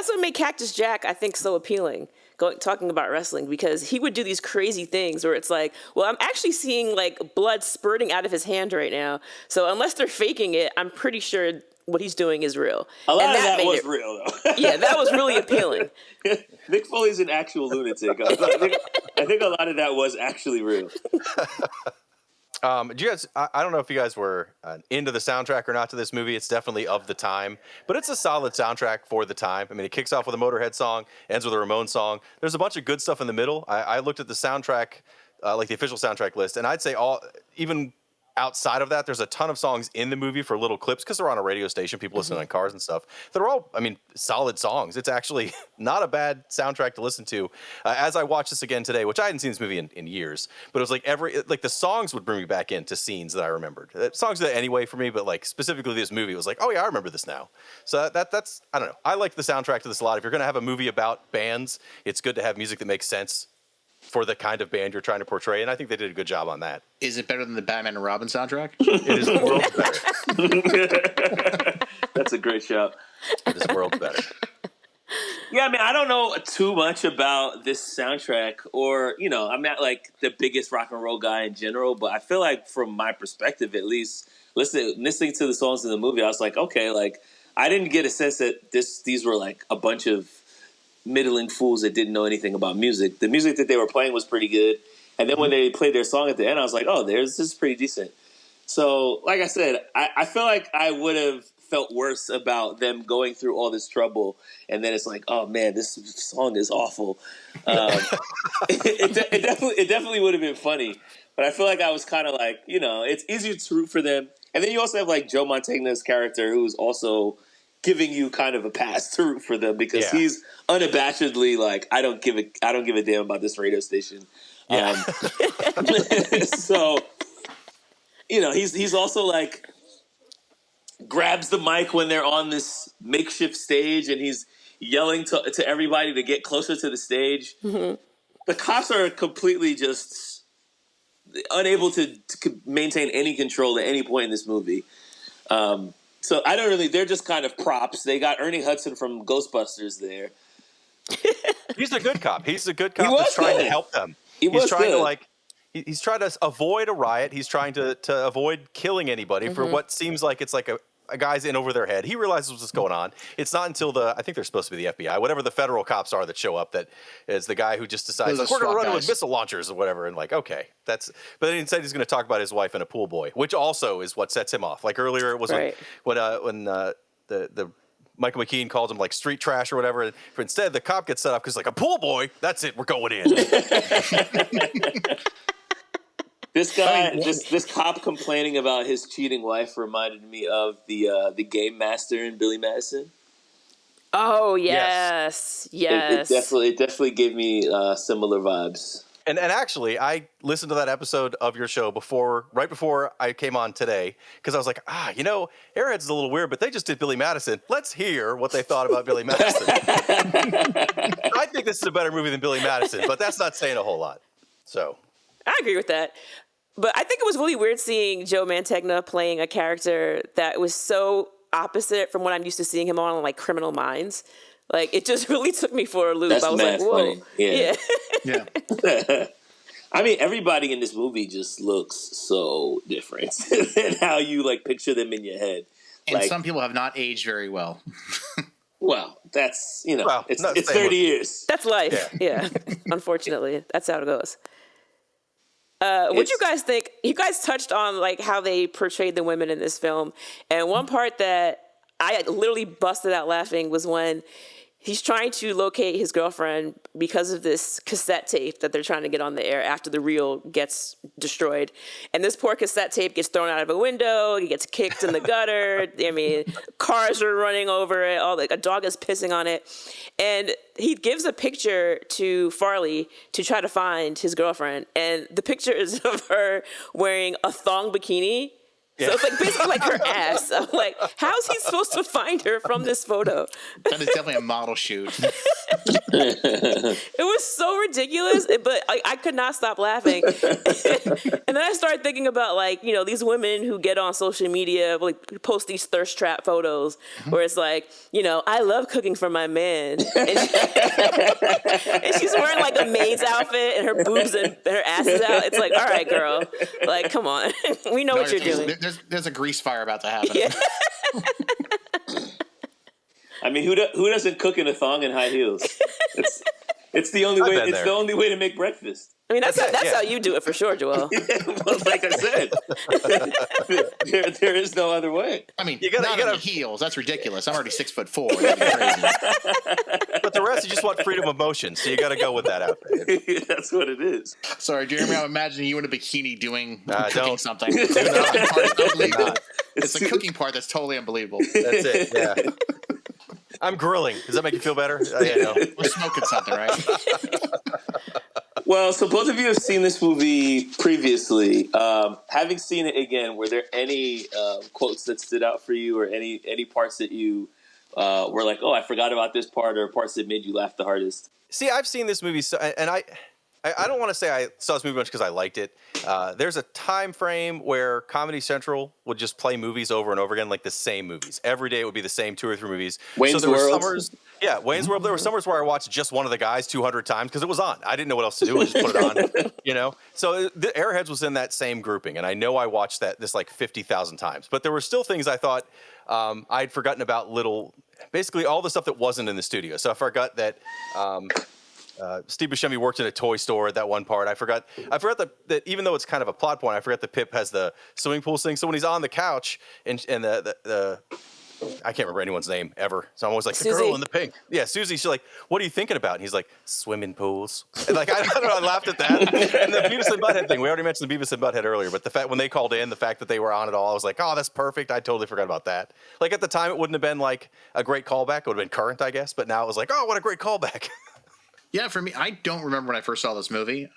what made Cactus Jack, I think, so appealing. Talking about wrestling, because he would do these crazy things where it's like, well, I'm actually seeing like blood spurting out of his hand right now. So unless they're faking it, I'm pretty sure what he's doing is real. A lot of that was real, though. Yeah, that was really appealing. Mick Foley's an actual lunatic. I think a lot of that was actually real. Do you guys? I don't know if you guys were into the soundtrack or not to this movie. It's definitely of the time, but it's a solid soundtrack for the time. I mean, it kicks off with a Motorhead song, ends with a Ramones song. There's a bunch of good stuff in the middle. I looked at the soundtrack, like the official soundtrack list, and I'd say even outside of that, there's a ton of songs in the movie for little clips because they're on a radio station. People listen on cars and stuff. They're all, I mean, solid songs. It's actually not a bad soundtrack to listen to. As I watched this again today, which I hadn't seen this movie in years, but it was like the songs would bring me back into scenes that I remembered. Songs that anyway for me, but like specifically this movie, it was like, oh yeah, I remember this now. So that's I don't know. I like the soundtrack to this a lot. If you're gonna have a movie about bands, it's good to have music that makes sense for the kind of band you're trying to portray, and I think they did a good job on that. Is it better than the Batman and Robin soundtrack? It is worlds better. That's a great shout. It is worlds better. Yeah, I mean, I don't know too much about this soundtrack, or, you know, I'm not like the biggest rock and roll guy in general, but I feel like from my perspective, at least, listening to the songs in the movie, I was like, okay, like, I didn't get a sense that these were like a bunch of middling fools that didn't know anything about music. The music that they were playing was pretty good. And then when they played their song at the end, I was like, oh, this is pretty decent. So, like I said, I feel like I would have felt worse about them going through all this trouble. And then it's like, oh, man, this song is awful. It definitely would have been funny. But I feel like I was kind of like, you know, it's easier to root for them. And then you also have like Joe Mantegna's character, who's also giving you kind of a pass to root for them because he's unabashedly like, I don't give a damn about this radio station. Yeah. So, you know, he's also like grabs the mic when they're on this makeshift stage and he's yelling to everybody to get closer to the stage. Mm-hmm. The cops are completely just unable to maintain any control at any point in this movie. So they're just kind of props. They got Ernie Hudson from Ghostbusters there. He's a good cop. He's a good cop that's trying to help them. He's trying to avoid a riot. He's trying to avoid killing anybody for what seems like it's like a guy's in over their head. He realizes what's going on. It's not until I think they're supposed to be the FBI, whatever the federal cops are that show up, that is the guy who just decides, like, we're going to run it with missile launchers or whatever. And like, okay, but then instead he's going to talk about his wife and a pool boy, which also is what sets him off. Like earlier it was when the Michael McKean calls him like street trash or whatever. But instead the cop gets set up because like a pool boy, that's it, we're going in. This guy, this cop complaining about his cheating wife reminded me of the game master in Billy Madison. Oh yes. It definitely gave me similar vibes. And actually, I listened to that episode of your show right before I came on today, because I was like, Airheads is a little weird, but they just did Billy Madison. Let's hear what they thought about Billy Madison. I think this is a better movie than Billy Madison, but that's not saying a whole lot. So I agree with that. But I think it was really weird seeing Joe Mantegna playing a character that was so opposite from what I'm used to seeing him on like Criminal Minds. Like, it just really took me for a loop. That's I was like, whoa. Funny. Yeah. I mean, everybody in this movie just looks so different than how you like picture them in your head. And like, some people have not aged very well. Well, that's, it's 30 years. That's life. Yeah. Unfortunately, that's how it goes. What do you guys think? You guys touched on like how they portrayed the women in this film, and one part that I literally busted out laughing was when he's trying to locate his girlfriend because of this cassette tape that they're trying to get on the air after the reel gets destroyed. And this poor cassette tape gets thrown out of a window. He gets kicked in the gutter. I mean, cars are running over it. A dog is pissing on it. And he gives a picture to Farley to try to find his girlfriend. And the picture is of her wearing a thong bikini. So it's like basically like her ass. I'm like, how's he supposed to find her from this photo? That is definitely a model shoot. It was so ridiculous, but I could not stop laughing. And then I started thinking about, like, you know, these women who get on social media, like, post these thirst trap photos where it's like, you know, I love cooking for my man. And she's wearing like a maid's outfit and her boobs and her ass is out. It's like, all right, girl, like, come on. We know what you're doing. There's a grease fire about to happen. Yeah. I mean, who doesn't cook in a thong and high heels? It's the only way. It's the only way to make breakfast. I mean, that's how you do it for sure, Joel. Well, like I said, there is no other way. I mean, you gotta heels. That's ridiculous. I'm already 6'4". That'd be crazy. But the rest, you just want freedom of motion, so you got to go with that outfit. That's what it is. Sorry, Jeremy. I'm imagining you in a bikini cooking don't. something. Do not. It's the cooking part that's totally unbelievable. That's it. Yeah. I'm grilling. Does that make you feel better? Yeah, no. We're smoking something, right? Well, so both of you have seen this movie previously. Having seen it again, were there any quotes that stood out for you, or any parts that you were like, oh, I forgot about this part, or parts that made you laugh the hardest? See, I've seen this movie, and I don't want to say I saw this movie much because I liked it. There's a time frame where Comedy Central would just play movies over and over again, like the same movies. Every day it would be the same 2 or 3 movies. Wayne's World. Wayne's World. There were summers where I watched just one of the guys 200 times because it was on. I didn't know what else to do. I just put it on, you know? So the Airheads was in that same grouping, and I know I watched this like 50,000 times. But there were still things I thought I'd forgotten about basically all the stuff that wasn't in the studio. So I forgot that Steve Buscemi worked in a toy store at that one part. I forgot that even though it's kind of a plot point, I forgot that Pip has the swimming pool thing. So when he's on the couch and the I can't remember anyone's name ever. So I'm always like, Susie. the girl in the pink. Yeah, Susie. She's like, what are you thinking about? And he's like, swimming pools. And like, I don't know, I laughed at that. And the Beavis and Butthead thing. We already mentioned the Beavis and Butthead earlier, but the fact when they called in, the fact that they were on it all, I was like, oh, that's perfect. I totally forgot about that. Like at the time, it wouldn't have been like a great callback. It would have been current, I guess. But now it was like, oh, what a great callback. Yeah, for me, I don't remember when I first saw this movie.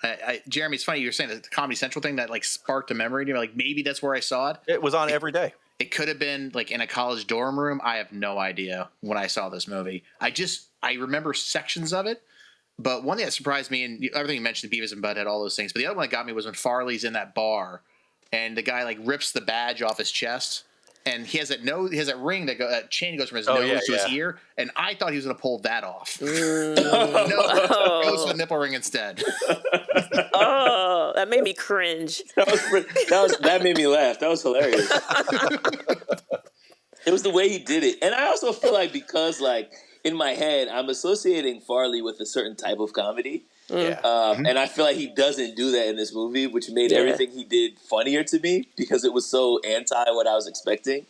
Jeremy, it's funny you were saying the Comedy Central thing that like sparked a memory. And you're like, maybe that's where I saw it. It was on every day. It could have been like in a college dorm room. I have no idea when I saw this movie. I remember sections of it, but one thing that surprised me, and everything you mentioned, Beavis and Butthead, all those things, but the other one that got me was when Farley's in that bar and the guy like rips the badge off his chest. And he has that ring that chain goes from his nose to his ear, and I thought he was going to pull that off. No, it goes to the nipple ring instead. Oh, that made me cringe. That made me laugh. That was hilarious. It was the way he did it, and I also feel like because like in my head I'm associating Farley with a certain type of comedy. And I feel like he doesn't do that in this movie, which made everything he did funnier to me because it was so anti what I was expecting.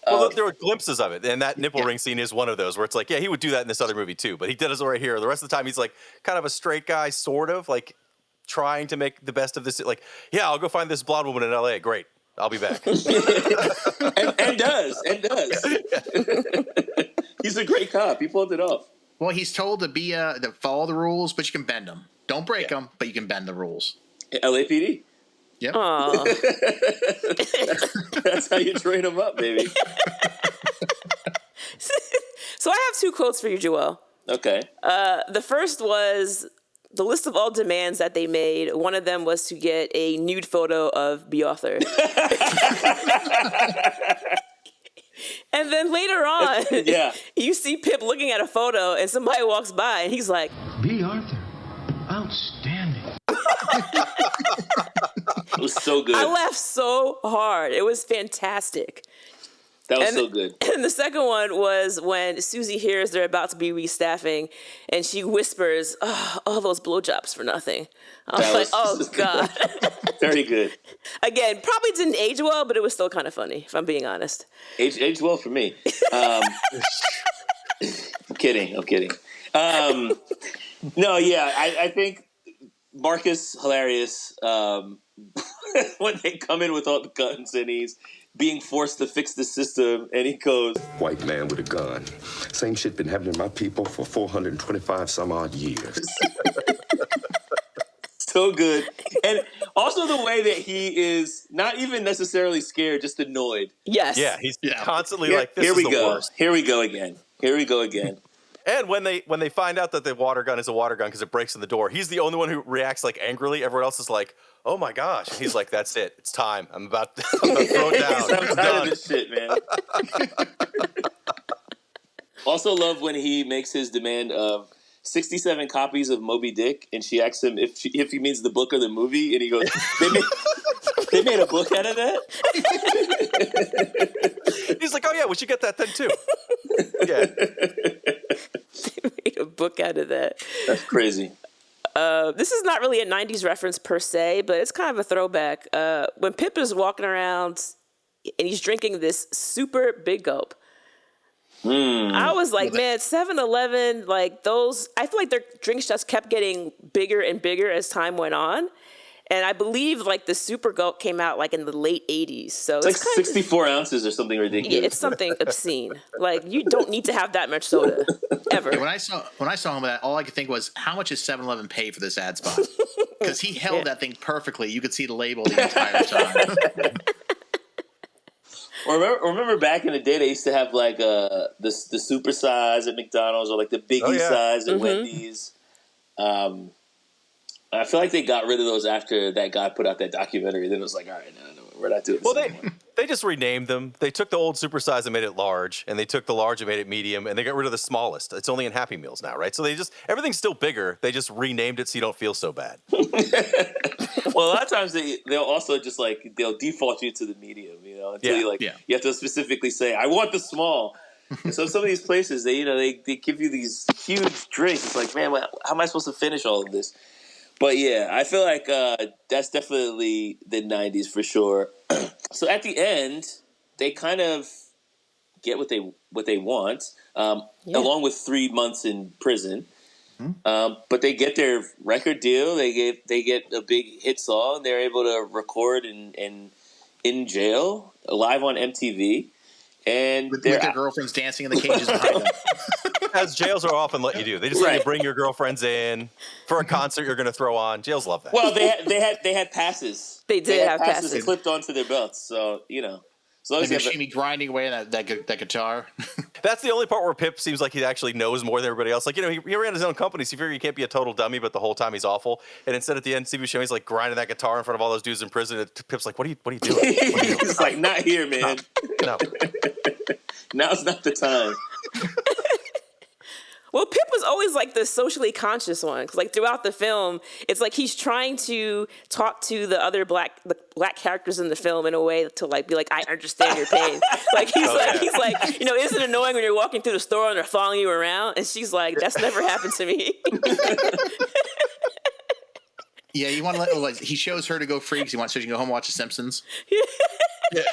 Well, there were glimpses of it, and that nipple ring scene is one of those where it's like, yeah, he would do that in this other movie too, but he did it right here. The rest of the time, he's like kind of a straight guy, sort of like trying to make the best of this. Like, yeah, I'll go find this blonde woman in L.A. Great, I'll be back. and does. He's a great cop. He pulled it off. Well, he's told to follow the rules, but you can bend them. Don't break them, but you can bend the rules. LAPD. Yep. That's how you train them up, baby. So I have 2 quotes for you, Joel. Okay. The first was the list of all demands that they made. One of them was to get a nude photo of B. Arthur. And then later on, you see Pip looking at a photo and somebody walks by and he's like, B. Arthur, outstanding. It was so good. I laughed so hard. It was fantastic. That was so good. And the second one was when Susie hears they're about to be restaffing and she whispers, oh, all those blowjobs for nothing. I was like, oh, God. Very good. Again, probably didn't age well, but it was still kind of funny, if I'm being honest. Aged well for me. I'm kidding. No, yeah, I think Marcus hilarious when they come in with all the guns and he's being forced to fix the system, and he goes, White man with a gun. Same shit been happening to my people for 425 some odd years. so good. And also the way that he is not even necessarily scared, just annoyed. Yes. Yeah, he's constantly like, this Here is we the go. worst. Here we go again. Here we go again. And when they find out that the water gun is a water gun because it breaks in the door, he's the only one who reacts like angrily. Everyone else is like, "Oh my gosh!" And he's like, "That's it. It's time. I'm about to throw it down. I'm tired of this shit, man." Also love when he makes his demand of 67 copies of Moby Dick, and she asks him if he means the book or the movie, and he goes, "They made a book out of that." He's like, "Oh yeah, we should get that then too." Yeah. They made a book out of that. That's crazy. This is not really a 90s reference per se, but it's kind of a throwback. When Pip is walking around and he's drinking this super big gulp, I was like, man, 7-Eleven, like those, I feel like their drinks just kept getting bigger and bigger as time went on. And I believe like the super gulp came out like in the late 80s. So it's like 64 ounces or something ridiculous. Yeah, it's something obscene. Like you don't need to have that much soda ever. Yeah, when I saw him with that, all I could think was, how much does 7-Eleven pay for this ad spot? Because he held that thing perfectly. You could see the label the entire time. Remember back in the day, they used to have like the super size at McDonald's or like the biggie size at Wendy's. I feel like they got rid of those after that guy put out that documentary. Then it was like, all right, no, we're not doing this anymore. They just renamed them. They took the old supersize and made it large, and they took the large and made it medium, and they got rid of the smallest. It's only in Happy Meals now, right? So everything's still bigger. They just renamed it so you don't feel so bad. Well, a lot of times they'll also just like they'll default you to the medium, until you have to specifically say, I want the small. And so some of these places, they give you these huge drinks. It's like, man, how am I supposed to finish all of this? But yeah, I feel like that's definitely the 90s for sure. So at the end, they kind of get what they want, along with 3 months in prison. But they get their record deal. They get a big hit song. They're able to record in jail, live on MTV. And with their girlfriends dancing in the cages behind them. As jails are often let you do. They just let you bring your girlfriends in for a concert you're going to throw on. Jails love that. Well, they had passes. They did have passes clipped onto their belts. So as long as you see me grinding away on that guitar. That's the only part where Pip seems like he actually knows more than everybody else. Like, he ran his own company, so you figure he can't be a total dummy, but the whole time he's awful. And instead at the end, Steve Buscemi's like grinding that guitar in front of all those dudes in prison. And Pip's like, what are you doing? He's like, not here, man. No. Now's not the time. Well, Pip was always like the socially conscious one, because like throughout the film, it's like he's trying to talk to the other black characters in the film in a way to like be like, I understand your pain. Like he's like, isn't it annoying when you're walking through the store and they're following you around? And she's like, that's never happened to me. Yeah, you want to he shows her to go free because he wants her to go home and watch The Simpsons. Yeah.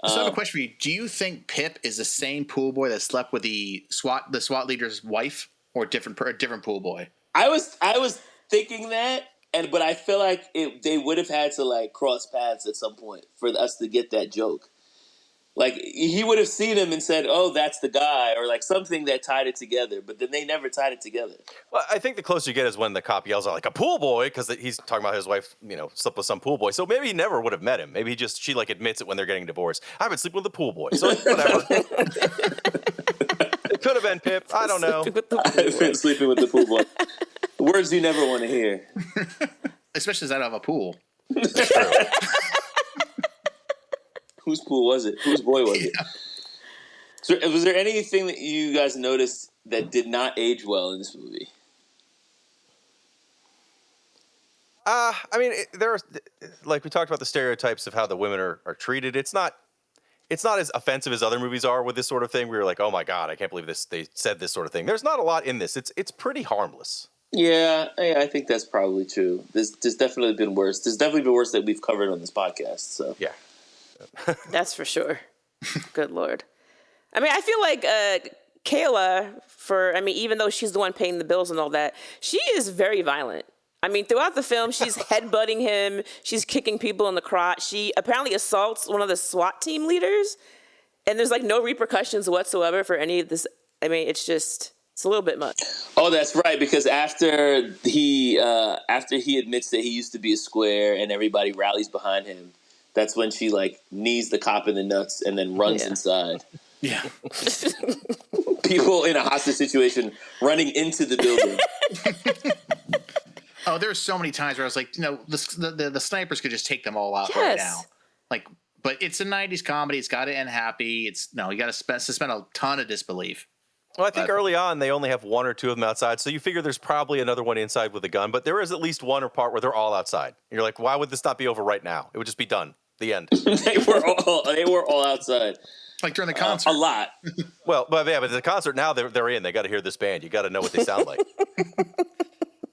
So I have a question for you. Do you think Pip is the same pool boy that slept with the SWAT leader's wife, or a different pool boy? I was thinking that, but I feel like they would have had to like cross paths at some point for us to get that joke. Like he would have seen him and said, "Oh, that's the guy," or like something that tied it together. But then they never tied it together. Well, I think the closer you get is when the cop yells out like a pool boy, because he's talking about his wife, slept with some pool boy. So maybe he never would have met him. Maybe she like admits it when they're getting divorced. I've been sleeping with a pool boy. So whatever. It could have been Pip. I don't know. I've been sleeping with the pool boy. Words you never want to hear. Especially as I don't have a pool. That's true. Whose pool was it? Whose boy was it? So, was there anything that you guys noticed that did not age well in this movie? I mean, there are, like we talked about the stereotypes of how the women are treated. It's not as offensive as other movies are with this sort of thing. We were like, oh my God, I can't believe this. They said this sort of thing. There's not a lot in this. It's pretty harmless. Yeah, I think that's probably true. There's definitely been worse. There's definitely been worse that we've covered on this podcast. So yeah. That's for sure. Good Lord. I mean, I feel like Kayla, even though she's the one paying the bills and all that, she is very violent. I mean, throughout the film, she's headbutting him. She's kicking people in the crotch. She apparently assaults one of the SWAT team leaders, and there's like no repercussions whatsoever for any of this. I mean, it's a little bit much. Oh, that's right. Because after he admits that he used to be a square and everybody rallies behind him, that's when she like knees the cop in the nuts and then runs inside. Yeah. People in a hostage situation running into the building. Oh, there's so many times where I was like, the snipers could just take them all out Yes. right now. Like, but it's a 90s comedy. It's got to end happy. You got to suspend a ton of disbelief. Well, I think early on they only have one or two of them outside, so you figure there's probably another one inside with a gun, but there is at least one or part where they're all outside. And you're like, why would this not be over right now? It would just be done. The end. They were all outside. Like during the concert. A lot. Well, but the concert now they're in. They got to hear this band. You got to know what they sound like.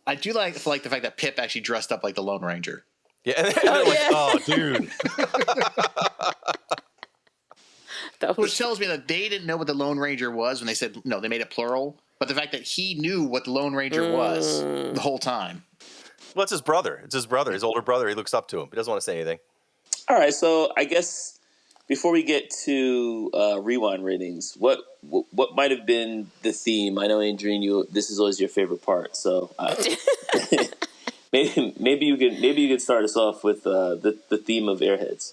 I do like the fact that Pip actually dressed up like the Lone Ranger. Yeah, and they're like, oh, dude. Which tells me that they didn't know what the Lone Ranger was when they said, no, they made it plural. But the fact that he knew what the Lone Ranger was the whole time. Well, it's his brother. It's his brother, his older brother. He looks up to him. He doesn't want to say anything. All right, so I guess before we get to rewind ratings, what might have been the theme? I know, Andrene, this is always your favorite part, so maybe you can start us off with the theme of Airheads.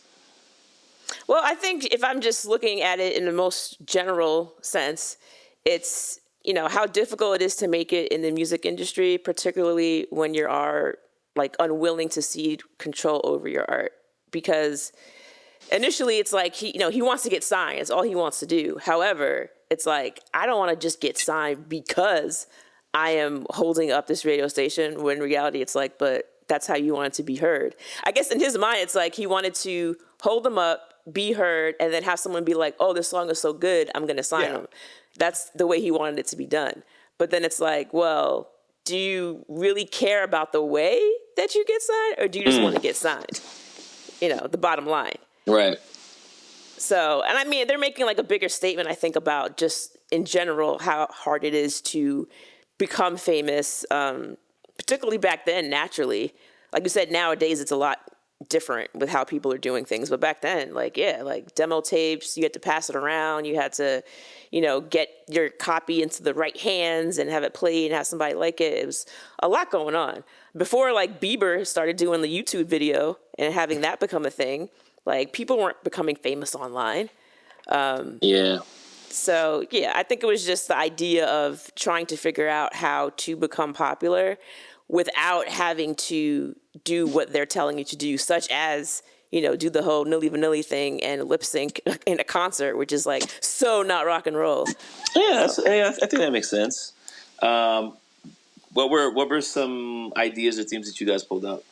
Well, I think if I'm just looking at it in the most general sense, it's, how difficult it is to make it in the music industry, particularly when you are like unwilling to cede control over your art. Because initially it's like he wants to get signed. It's all he wants to do. However, it's like, I don't want to just get signed because I am holding up this radio station, when in reality it's like, but that's how you want it to be heard. I guess in his mind, it's like he wanted to hold them up, be heard, and then have someone be like, oh, this song is so good, I'm going to sign him. That's the way he wanted it to be done. But then it's like, well, do you really care about the way that you get signed, or do you just want to get signed? The bottom line. Right. So, and I mean, they're making like a bigger statement, I think, about just in general how hard it is to become famous, particularly back then, naturally. Like you said, nowadays it's a lot different with how people are doing things. But back then, like demo tapes, you had to pass it around. You had to, get your copy into the right hands and have it played and have somebody like it. It was a lot going on. Before like Bieber started doing the YouTube video and having that become a thing, like people weren't becoming famous online. Yeah. So, I think it was just the idea of trying to figure out how to become popular without having to do what they're telling you to do, such as, do the whole Nilly Vanilli thing and lip sync in a concert, which is like so not rock and roll. Yeah, I think that makes sense. What were some ideas or themes that you guys pulled out?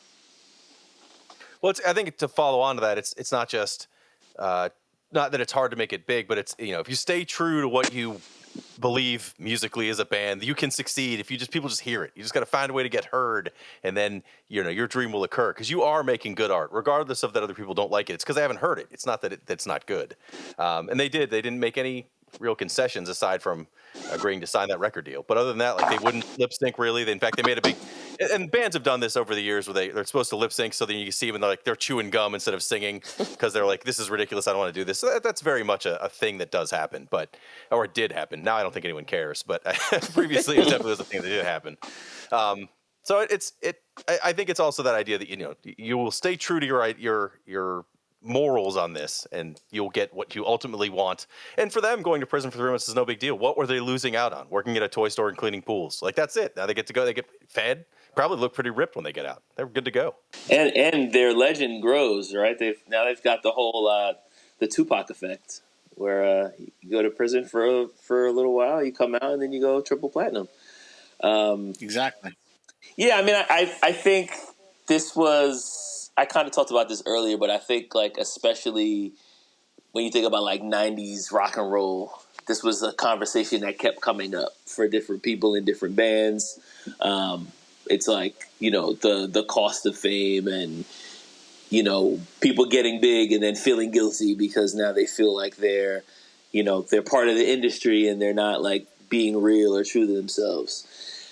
Well, I think to follow on to that, it's not just not that it's hard to make it big, but it's if you stay true to what you believe musically as a band, you can succeed if people just hear it. You just got to find a way to get heard, and then your dream will occur, because you are making good art, regardless of that other people don't like it. It's because they haven't heard it. It's not that it's not good. And they didn't make any real concessions aside from agreeing to sign that record deal. But other than that, like, they wouldn't lip sync really. In fact, they made a big, and bands have done this over the years where they're supposed to lip sync, so then you see them and they're chewing gum instead of singing because they're like, this is ridiculous, I don't want to do this. So that's very much a thing that does happen, or it did happen. Now I don't think anyone cares, but previously it definitely was a thing that did happen. So I think it's also that idea that you will stay true to your morals on this, and you'll get what you ultimately want. And for them, going to prison for 3 months is no big deal. What were they losing out on? Working at a toy store and cleaning pools. Like, that's it. Now they get to go, they get fed, probably look pretty ripped when they get out. They're good to go. And their legend grows, right? They've got the whole the Tupac effect, where you go to prison for a little while, you come out, and then you go triple platinum. Exactly. Yeah, I mean, I think this was, I kind of talked about this earlier, but I think, like, especially when you think about, like, 90s rock and roll, this was a conversation that kept coming up for different people in different bands. It's like, the cost of fame and, people getting big and then feeling guilty because now they feel like they're, they're part of the industry and they're not like being real or true to themselves.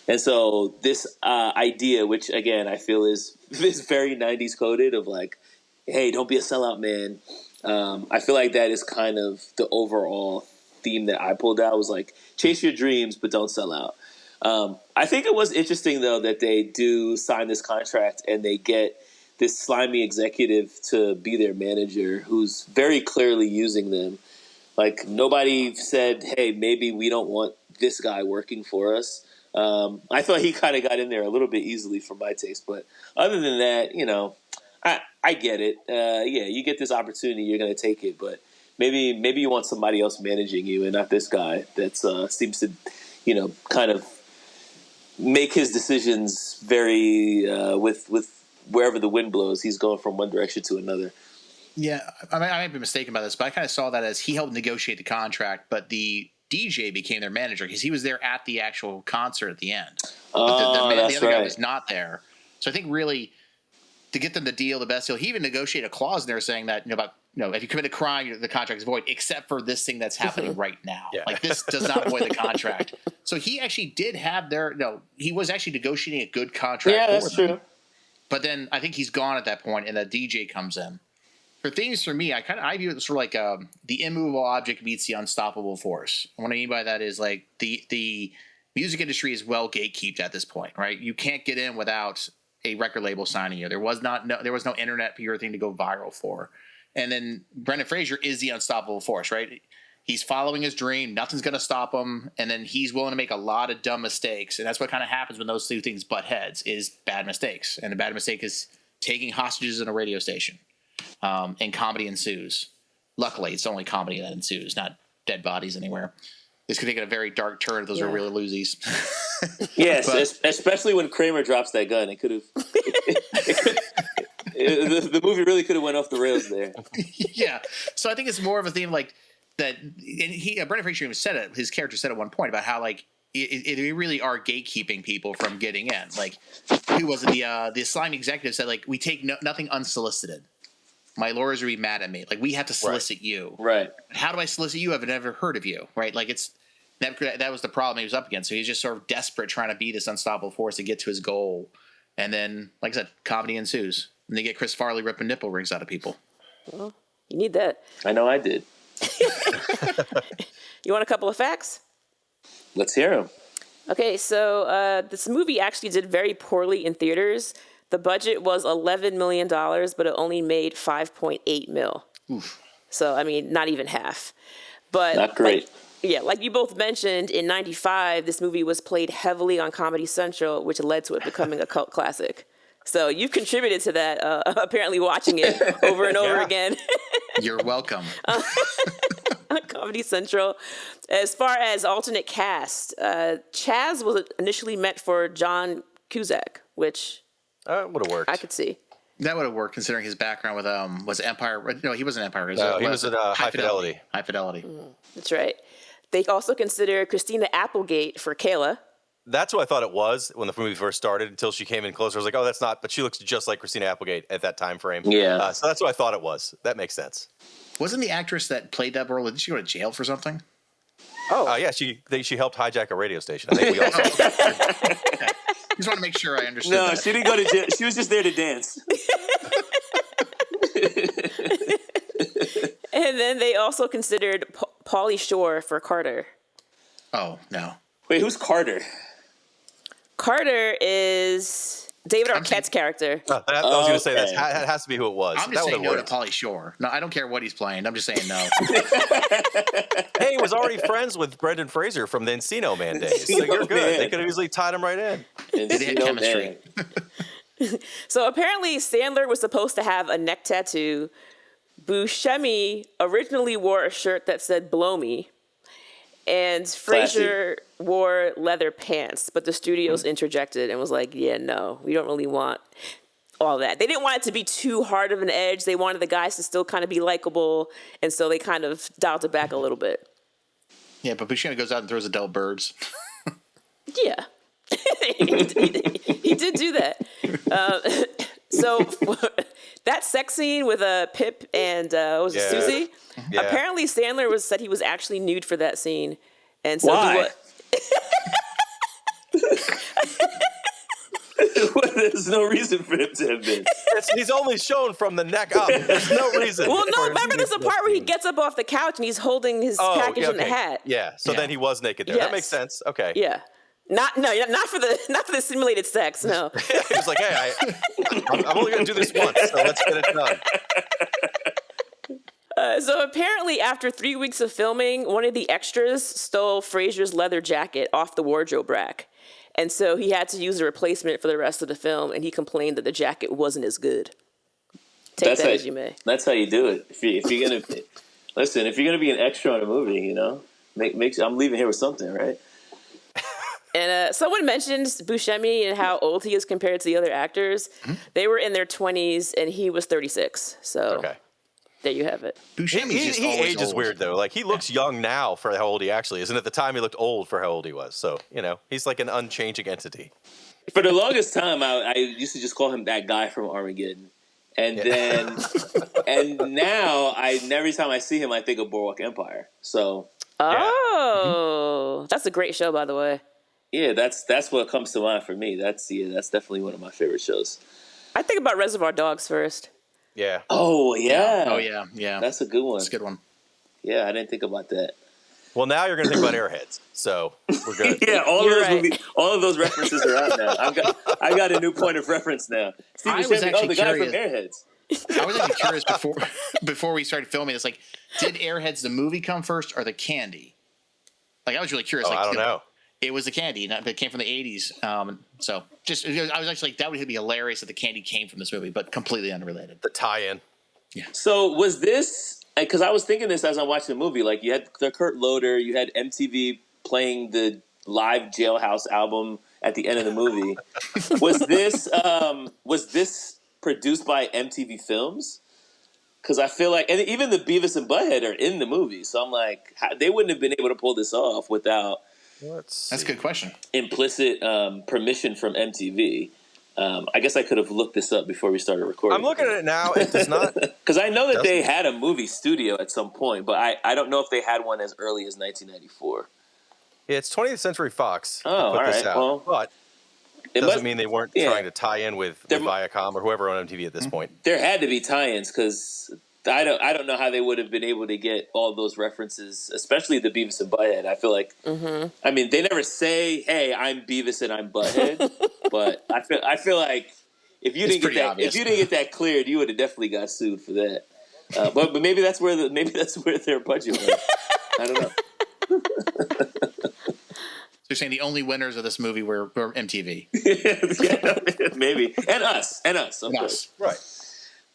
And so this idea, which again I feel is very 90s coded, of like, hey, don't be a sellout, man. I feel like that is kind of the overall theme that I pulled out, was like, chase your dreams, but don't sell out. I think it was interesting, though, that they do sign this contract and they get this slimy executive to be their manager who's very clearly using them. Like, nobody said, hey, maybe we don't want this guy working for us. I thought he kind of got in there a little bit easily for my taste. But other than that, I get it. Yeah, you get this opportunity, you're going to take it. But maybe you want somebody else managing you and not this guy that seems to, kind of make his decisions very with wherever the wind blows. He's going from one direction to another. Yeah, I might be mistaken about this, but I kind of saw that as he helped negotiate the contract, but the DJ became their manager because he was there at the actual concert at the end. Oh, the other guy right. was not there. So I think really to get them the deal, the best deal, he even negotiated a clause in there saying that, if you commit a crime, the contract is void, except for this thing that's happening right now. Yeah. Like, this does not void the contract. So he actually did have he was actually negotiating a good contract. Yeah, for that's them. true. But then I think he's gone at that point, and the DJ comes in. For things for me, I view it sort of like the immovable object meets the unstoppable force. And what I mean by that is like the music industry is well gatekeeped at this point, right? You can't get in without a record label signing you. There was no internet pure thing to go viral for. And then Brendan Fraser is the unstoppable force, right? He's following his dream. Nothing's going to stop him. And then he's willing to make a lot of dumb mistakes. And that's what kind of happens when those two things butt heads, is bad mistakes. And the bad mistake is taking hostages in a radio station. And comedy ensues. Luckily, it's only comedy that ensues, not dead bodies anywhere. This could take a very dark turn if those are real losers. Yes, especially when Kramer drops that gun. It could have. The movie really could have went off the rails there. Yeah, so I think it's more of a theme like that. And Brendan Fraser even said it. His character said at one point about how like it really are gatekeeping people from getting in. Like, who was it? The slimy executive said like, we take nothing unsolicited. My lawyers would be mad at me. Like, we have to solicit you. Right. How do I solicit you? I've never heard of you. Right. Like, that was the problem he was up against. So he's just sort of desperate trying to be this unstoppable force to get to his goal. And then, like I said, comedy ensues. And they get Chris Farley ripping nipple rings out of people. Well, you need that. I know I did. You want a couple of facts? Let's hear them. Okay, so this movie actually did very poorly in theaters. The budget was $11 million, but it only made $5.8 million. Oof. So, I mean, not even half. But Not great. Like you both mentioned, in 95, this movie was played heavily on Comedy Central, which led to it becoming a cult classic. So you've contributed to that, apparently watching it over and over again. You're welcome. On Comedy Central. As far as alternate cast, Chazz was initially meant for John Cusack, which Would have worked. I could see. That would have worked considering his background with was Empire. No, he wasn't Empire. He was at High Fidelity. High Fidelity. That's right. They also considered Christina Applegate for Kayla. That's who I thought it was when the movie first started, until she came in closer. I was like, oh, that's not, but she looks just like Christina Applegate at that time frame. Yeah. So that's what I thought it was. That makes sense. Wasn't the actress that played that role, didn't she go to jail for something? Yeah, she helped hijack a radio station. I think we all saw that. Just want to make sure I understood No, that. she didn't go to jail. She was just there to dance. And then they also considered Pauly Shore for Carter. Oh, no. Wait, who's Carter? Carter is David Arquette's character. I was going to say Okay. that has to be who it was. I'm That just saying would've no to worked. Pauly Shore. No, I don't care what he's playing. I'm just saying no. Hey, he was already friends with Brendan Fraser from the Encino Man days. So you're good. Man. They could have easily tied him right in. They had chemistry. So apparently Sandler was supposed to have a neck tattoo. Buscemi originally wore a shirt that said "Blow Me," and Fraser wore leather pants. But the studios interjected and was like, "Yeah, no, we don't really want all that." They didn't want it to be too hard of an edge. They wanted the guys to still kind of be likable, and so they kind of dialed it back a little bit. Yeah, but Buscemi goes out and throws adult birds. Yeah. He did do that. So that sex scene with Pip and was it Susie? Yeah. Apparently, Sandler said he was actually nude for that scene, and so Why? There's no reason for him to have been. He's only shown from the neck up. There's no reason. Well, no, remember there's a part where he gets up off the couch and he's holding his package in the hat. Yeah, so then he was naked there. Yes. That makes sense. Okay. Yeah. Not for the simulated sex, no. He was like, hey, I'm only going to do this once, so let's get it done. So apparently after 3 weeks of filming, one of the extras stole Fraser's leather jacket off the wardrobe rack. And so he had to use a replacement for the rest of the film, and he complained that the jacket wasn't as good. Take that as you may. That's how you do it. If you're gonna listen, if you're gonna be an extra on a movie, you know, I'm leaving here with something, right? And someone mentioned Buscemi and how old he is compared to the other actors. Mm-hmm. They were in their 20s, and he was 36. So there you have it. Buscemi's he ages weird, though. Like, he looks young now for how old he actually is. And at the time, he looked old for how old he was. So, you know, he's like an unchanging entity. For the longest time, I used to just call him that guy from Armageddon. And then, and now, every time I see him, I think of Boardwalk Empire. So. Oh, that's a great show, by the way. Yeah, that's what comes to mind for me. That's definitely one of my favorite shows. I think about Reservoir Dogs first. Yeah. Oh yeah. Oh yeah. Yeah. That's a good one. That's a good one. Yeah, I didn't think about that. Well, now you're going to think about Airheads, so we're good. Yeah, all of those references are out now. I got a new point of reference now. I was actually the guy curious. from Airheads. I was actually curious before we started filming. It's like, did Airheads the movie come first or the candy? Like, I was really curious. I don't know. It was the candy. It came from the 80s. So I was actually like, that would be hilarious that the candy came from this movie, but completely unrelated. The tie-in. Yeah. So was this, because I was thinking this as I'm watching the movie, like you had the Kurt Loder, you had MTV playing the live Jailhouse album at the end of the movie. Was this produced by MTV Films? Because I feel like, and even the Beavis and Butthead are in the movie. So I'm like, they wouldn't have been able to pull this off without That's a good question. Implicit permission from MTV. I guess I could have looked this up before we started recording. I'm looking at it now. It does not. Because I know that they had a movie studio at some point, but I don't know if they had one as early as 1994. Yeah, it's 20th Century Fox. Oh, all right. Well, but it doesn't mean they weren't trying to tie in with Viacom or whoever on MTV at this point. There had to be tie-ins because I don't know how they would have been able to get all those references, especially the Beavis and Butthead. I feel like, I mean, they never say, "Hey, I'm Beavis and I'm Butthead," but I feel like if you didn't get that cleared, you would have definitely got sued for that. But maybe that's where their budget went. I don't know. So you're saying the only winners of this movie were MTV? Yeah, maybe, and us, of course. Right.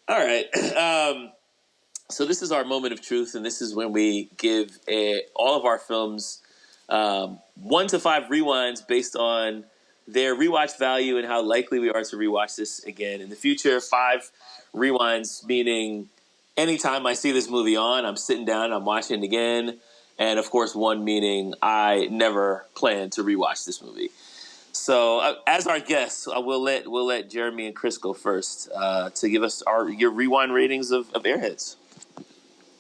All right. So this is our moment of truth, and this is when we give all of our films 1 to 5 rewinds based on their rewatch value and how likely we are to rewatch this again in the future. 5 rewinds meaning anytime I see this movie on, I'm sitting down, I'm watching it again. And of course, 1 meaning I never plan to rewatch this movie. So, as our guests, we'll let Jeremy and Chris go first to give us your rewind ratings of Airheads.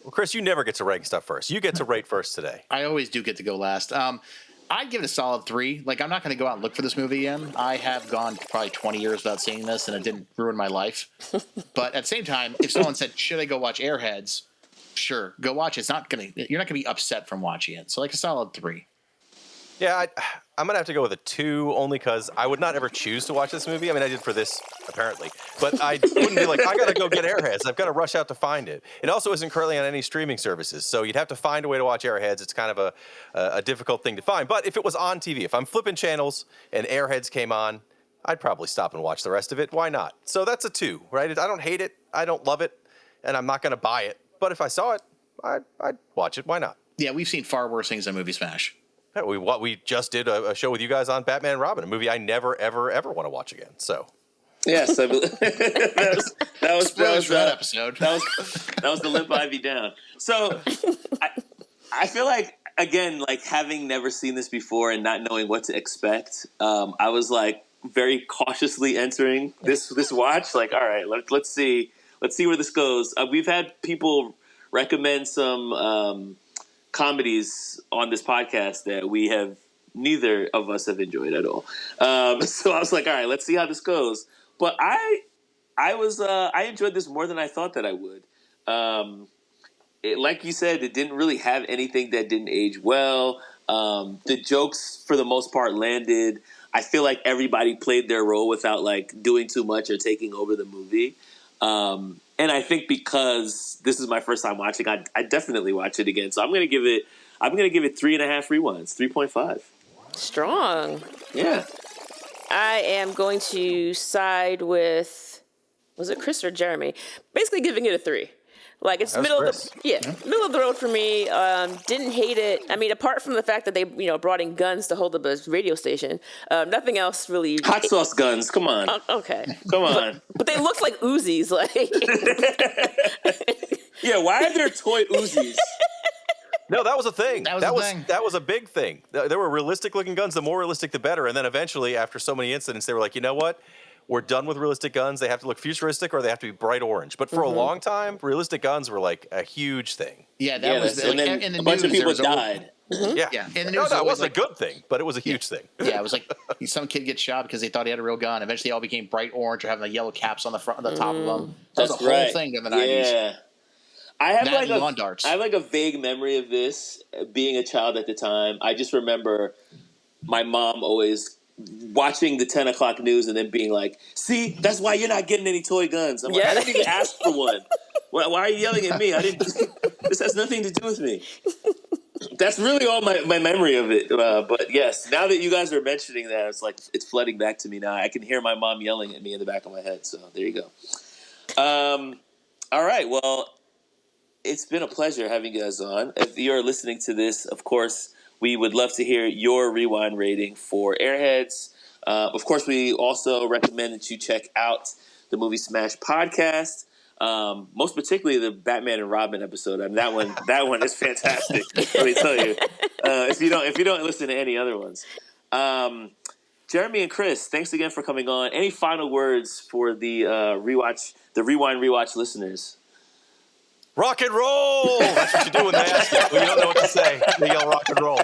Well, Chris, you never get to rank stuff first. You get to rate first today. I always do get to go last. I'd give it a solid 3. Like, I'm not going to go out and look for this movie again. I have gone probably 20 years without seeing this, and it didn't ruin my life. But at the same time, if someone said, "Should I go watch Airheads?" Sure, go watch it. You're not gonna be upset from watching it. So like a solid 3. Yeah, I'm gonna have to go with a 2 only because I would not ever choose to watch this movie. I mean, I did for this apparently, but I wouldn't be like, I gotta go get Airheads. I've got to rush out to find it. It also isn't currently on any streaming services, so you'd have to find a way to watch Airheads. It's kind of a difficult thing to find. But if it was on TV, if I'm flipping channels and Airheads came on, I'd probably stop and watch the rest of it. Why not? So that's a 2, right? I don't hate it. I don't love it, and I'm not gonna buy it. But if I saw it, I'd watch it. Why not? Yeah, we've seen far worse things than Movie Smash. Yeah, we just did a show with you guys on Batman and Robin, a movie I never, ever, ever want to watch again. So, yes, that was that episode. That was the Limp Ivy down. So, I feel like, again, like having never seen this before and not knowing what to expect, I was like very cautiously entering this watch. Like, all right, let's see where this goes. We've had people recommend some comedies on this podcast that we have neither of us have enjoyed at all. So I was like, all right, let's see how this goes. But I enjoyed this more than I thought that I would. Like you said, it didn't really have anything that didn't age well. The jokes, for the most part, landed. I feel like everybody played their role without like doing too much or taking over the movie. And I think because this is my first time watching, I definitely watch it again. So I'm gonna give it 3.5 rewinds, 3.5. Strong. Yeah. I am going to side with, was it Chris or Jeremy? Basically giving it a 3. Like, it's middle of the road for me. Didn't hate it. I mean, apart from the fact that they, brought in guns to hold up a radio station, nothing else really. Hot sauce guns. Come on. Okay. Come on. But they looked like Uzis. Like. Yeah. Why are there toy Uzis? No, that was a thing. That was a big thing. There were realistic looking guns. The more realistic, the better. And then eventually, after so many incidents, they were like, you know what? We're done with realistic guns. They have to look futuristic or they have to be bright orange. But for a long time, realistic guns were like a huge thing. Yeah, that was and then in the a bunch news, of people died. Yeah. In the news, No, that wasn't like, a good thing, but it was a huge thing. Yeah, it was like some kid gets shot because they thought he had a real gun. Eventually, they all became bright orange or having the yellow caps on the front, on the top of them. That was a whole thing in the 90s. Yeah. I have lawn darts. I have like a vague memory of this being a child at the time. I just remember my mom always watching the 10 o'clock news and then being like, see, that's why you're not getting any toy guns. I'm like, I didn't even ask for one. Why are you yelling at me? This has nothing to do with me. That's really all my memory of it. But yes, now that you guys are mentioning that, it's like, it's flooding back to me now. I can hear my mom yelling at me in the back of my head. So there you go. All right. Well, it's been a pleasure having you guys on. If you're listening to this, of course, we would love to hear your rewind rating for Airheads. Of course, we also recommend that you check out the Movie Smash podcast. Most particularly the Batman and Robin episode. I mean, that one is fantastic. Let me tell you. If you don't listen to any other ones. Jeremy and Chris, thanks again for coming on. Any final words for the rewind rewatch listeners? Rock and roll! That's what you do when they ask you. When you don't know what to say, they yell rock and roll.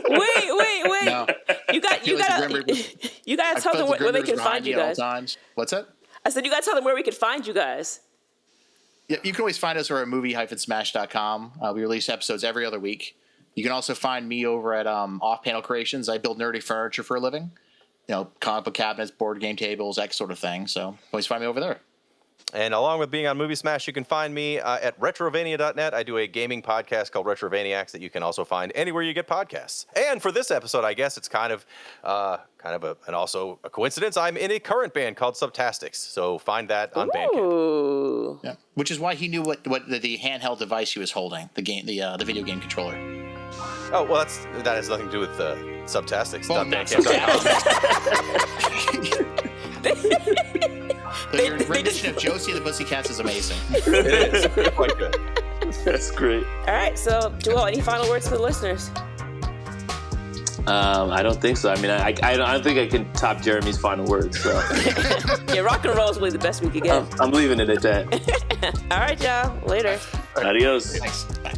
Wait. No. You gotta tell them where they can find you guys. What's that? I said you gotta tell them where we can find you guys. Yeah, you can always find us over at movie-smash.com. We release episodes every other week. You can also find me over at Off Panel Creations. I build nerdy furniture for a living. Comic book cabinets, board game tables, that sort of thing. So always find me over there. And along with being on Movie Smash, you can find me at retrovania.net. I do a gaming podcast called Retrovaniacs that you can also find anywhere you get podcasts. And for this episode, I guess it's kind of and also a coincidence. I'm in a current band called Subtastics, so find that on Bandcamp. Yeah, which is why he knew what the handheld device he was holding, the video game controller. Oh well, that has nothing to do with Subtastics. Well, Your rendition of Josie and the Pussycats is amazing. It is quite good. That's great. All right, so Joel, any final words to the listeners? I don't think so. I mean, I don't think I can top Jeremy's final words. So Yeah, rock and roll is really the best we could get. I'm leaving it at that. All right, y'all. Later. Adios. Thanks. Bye.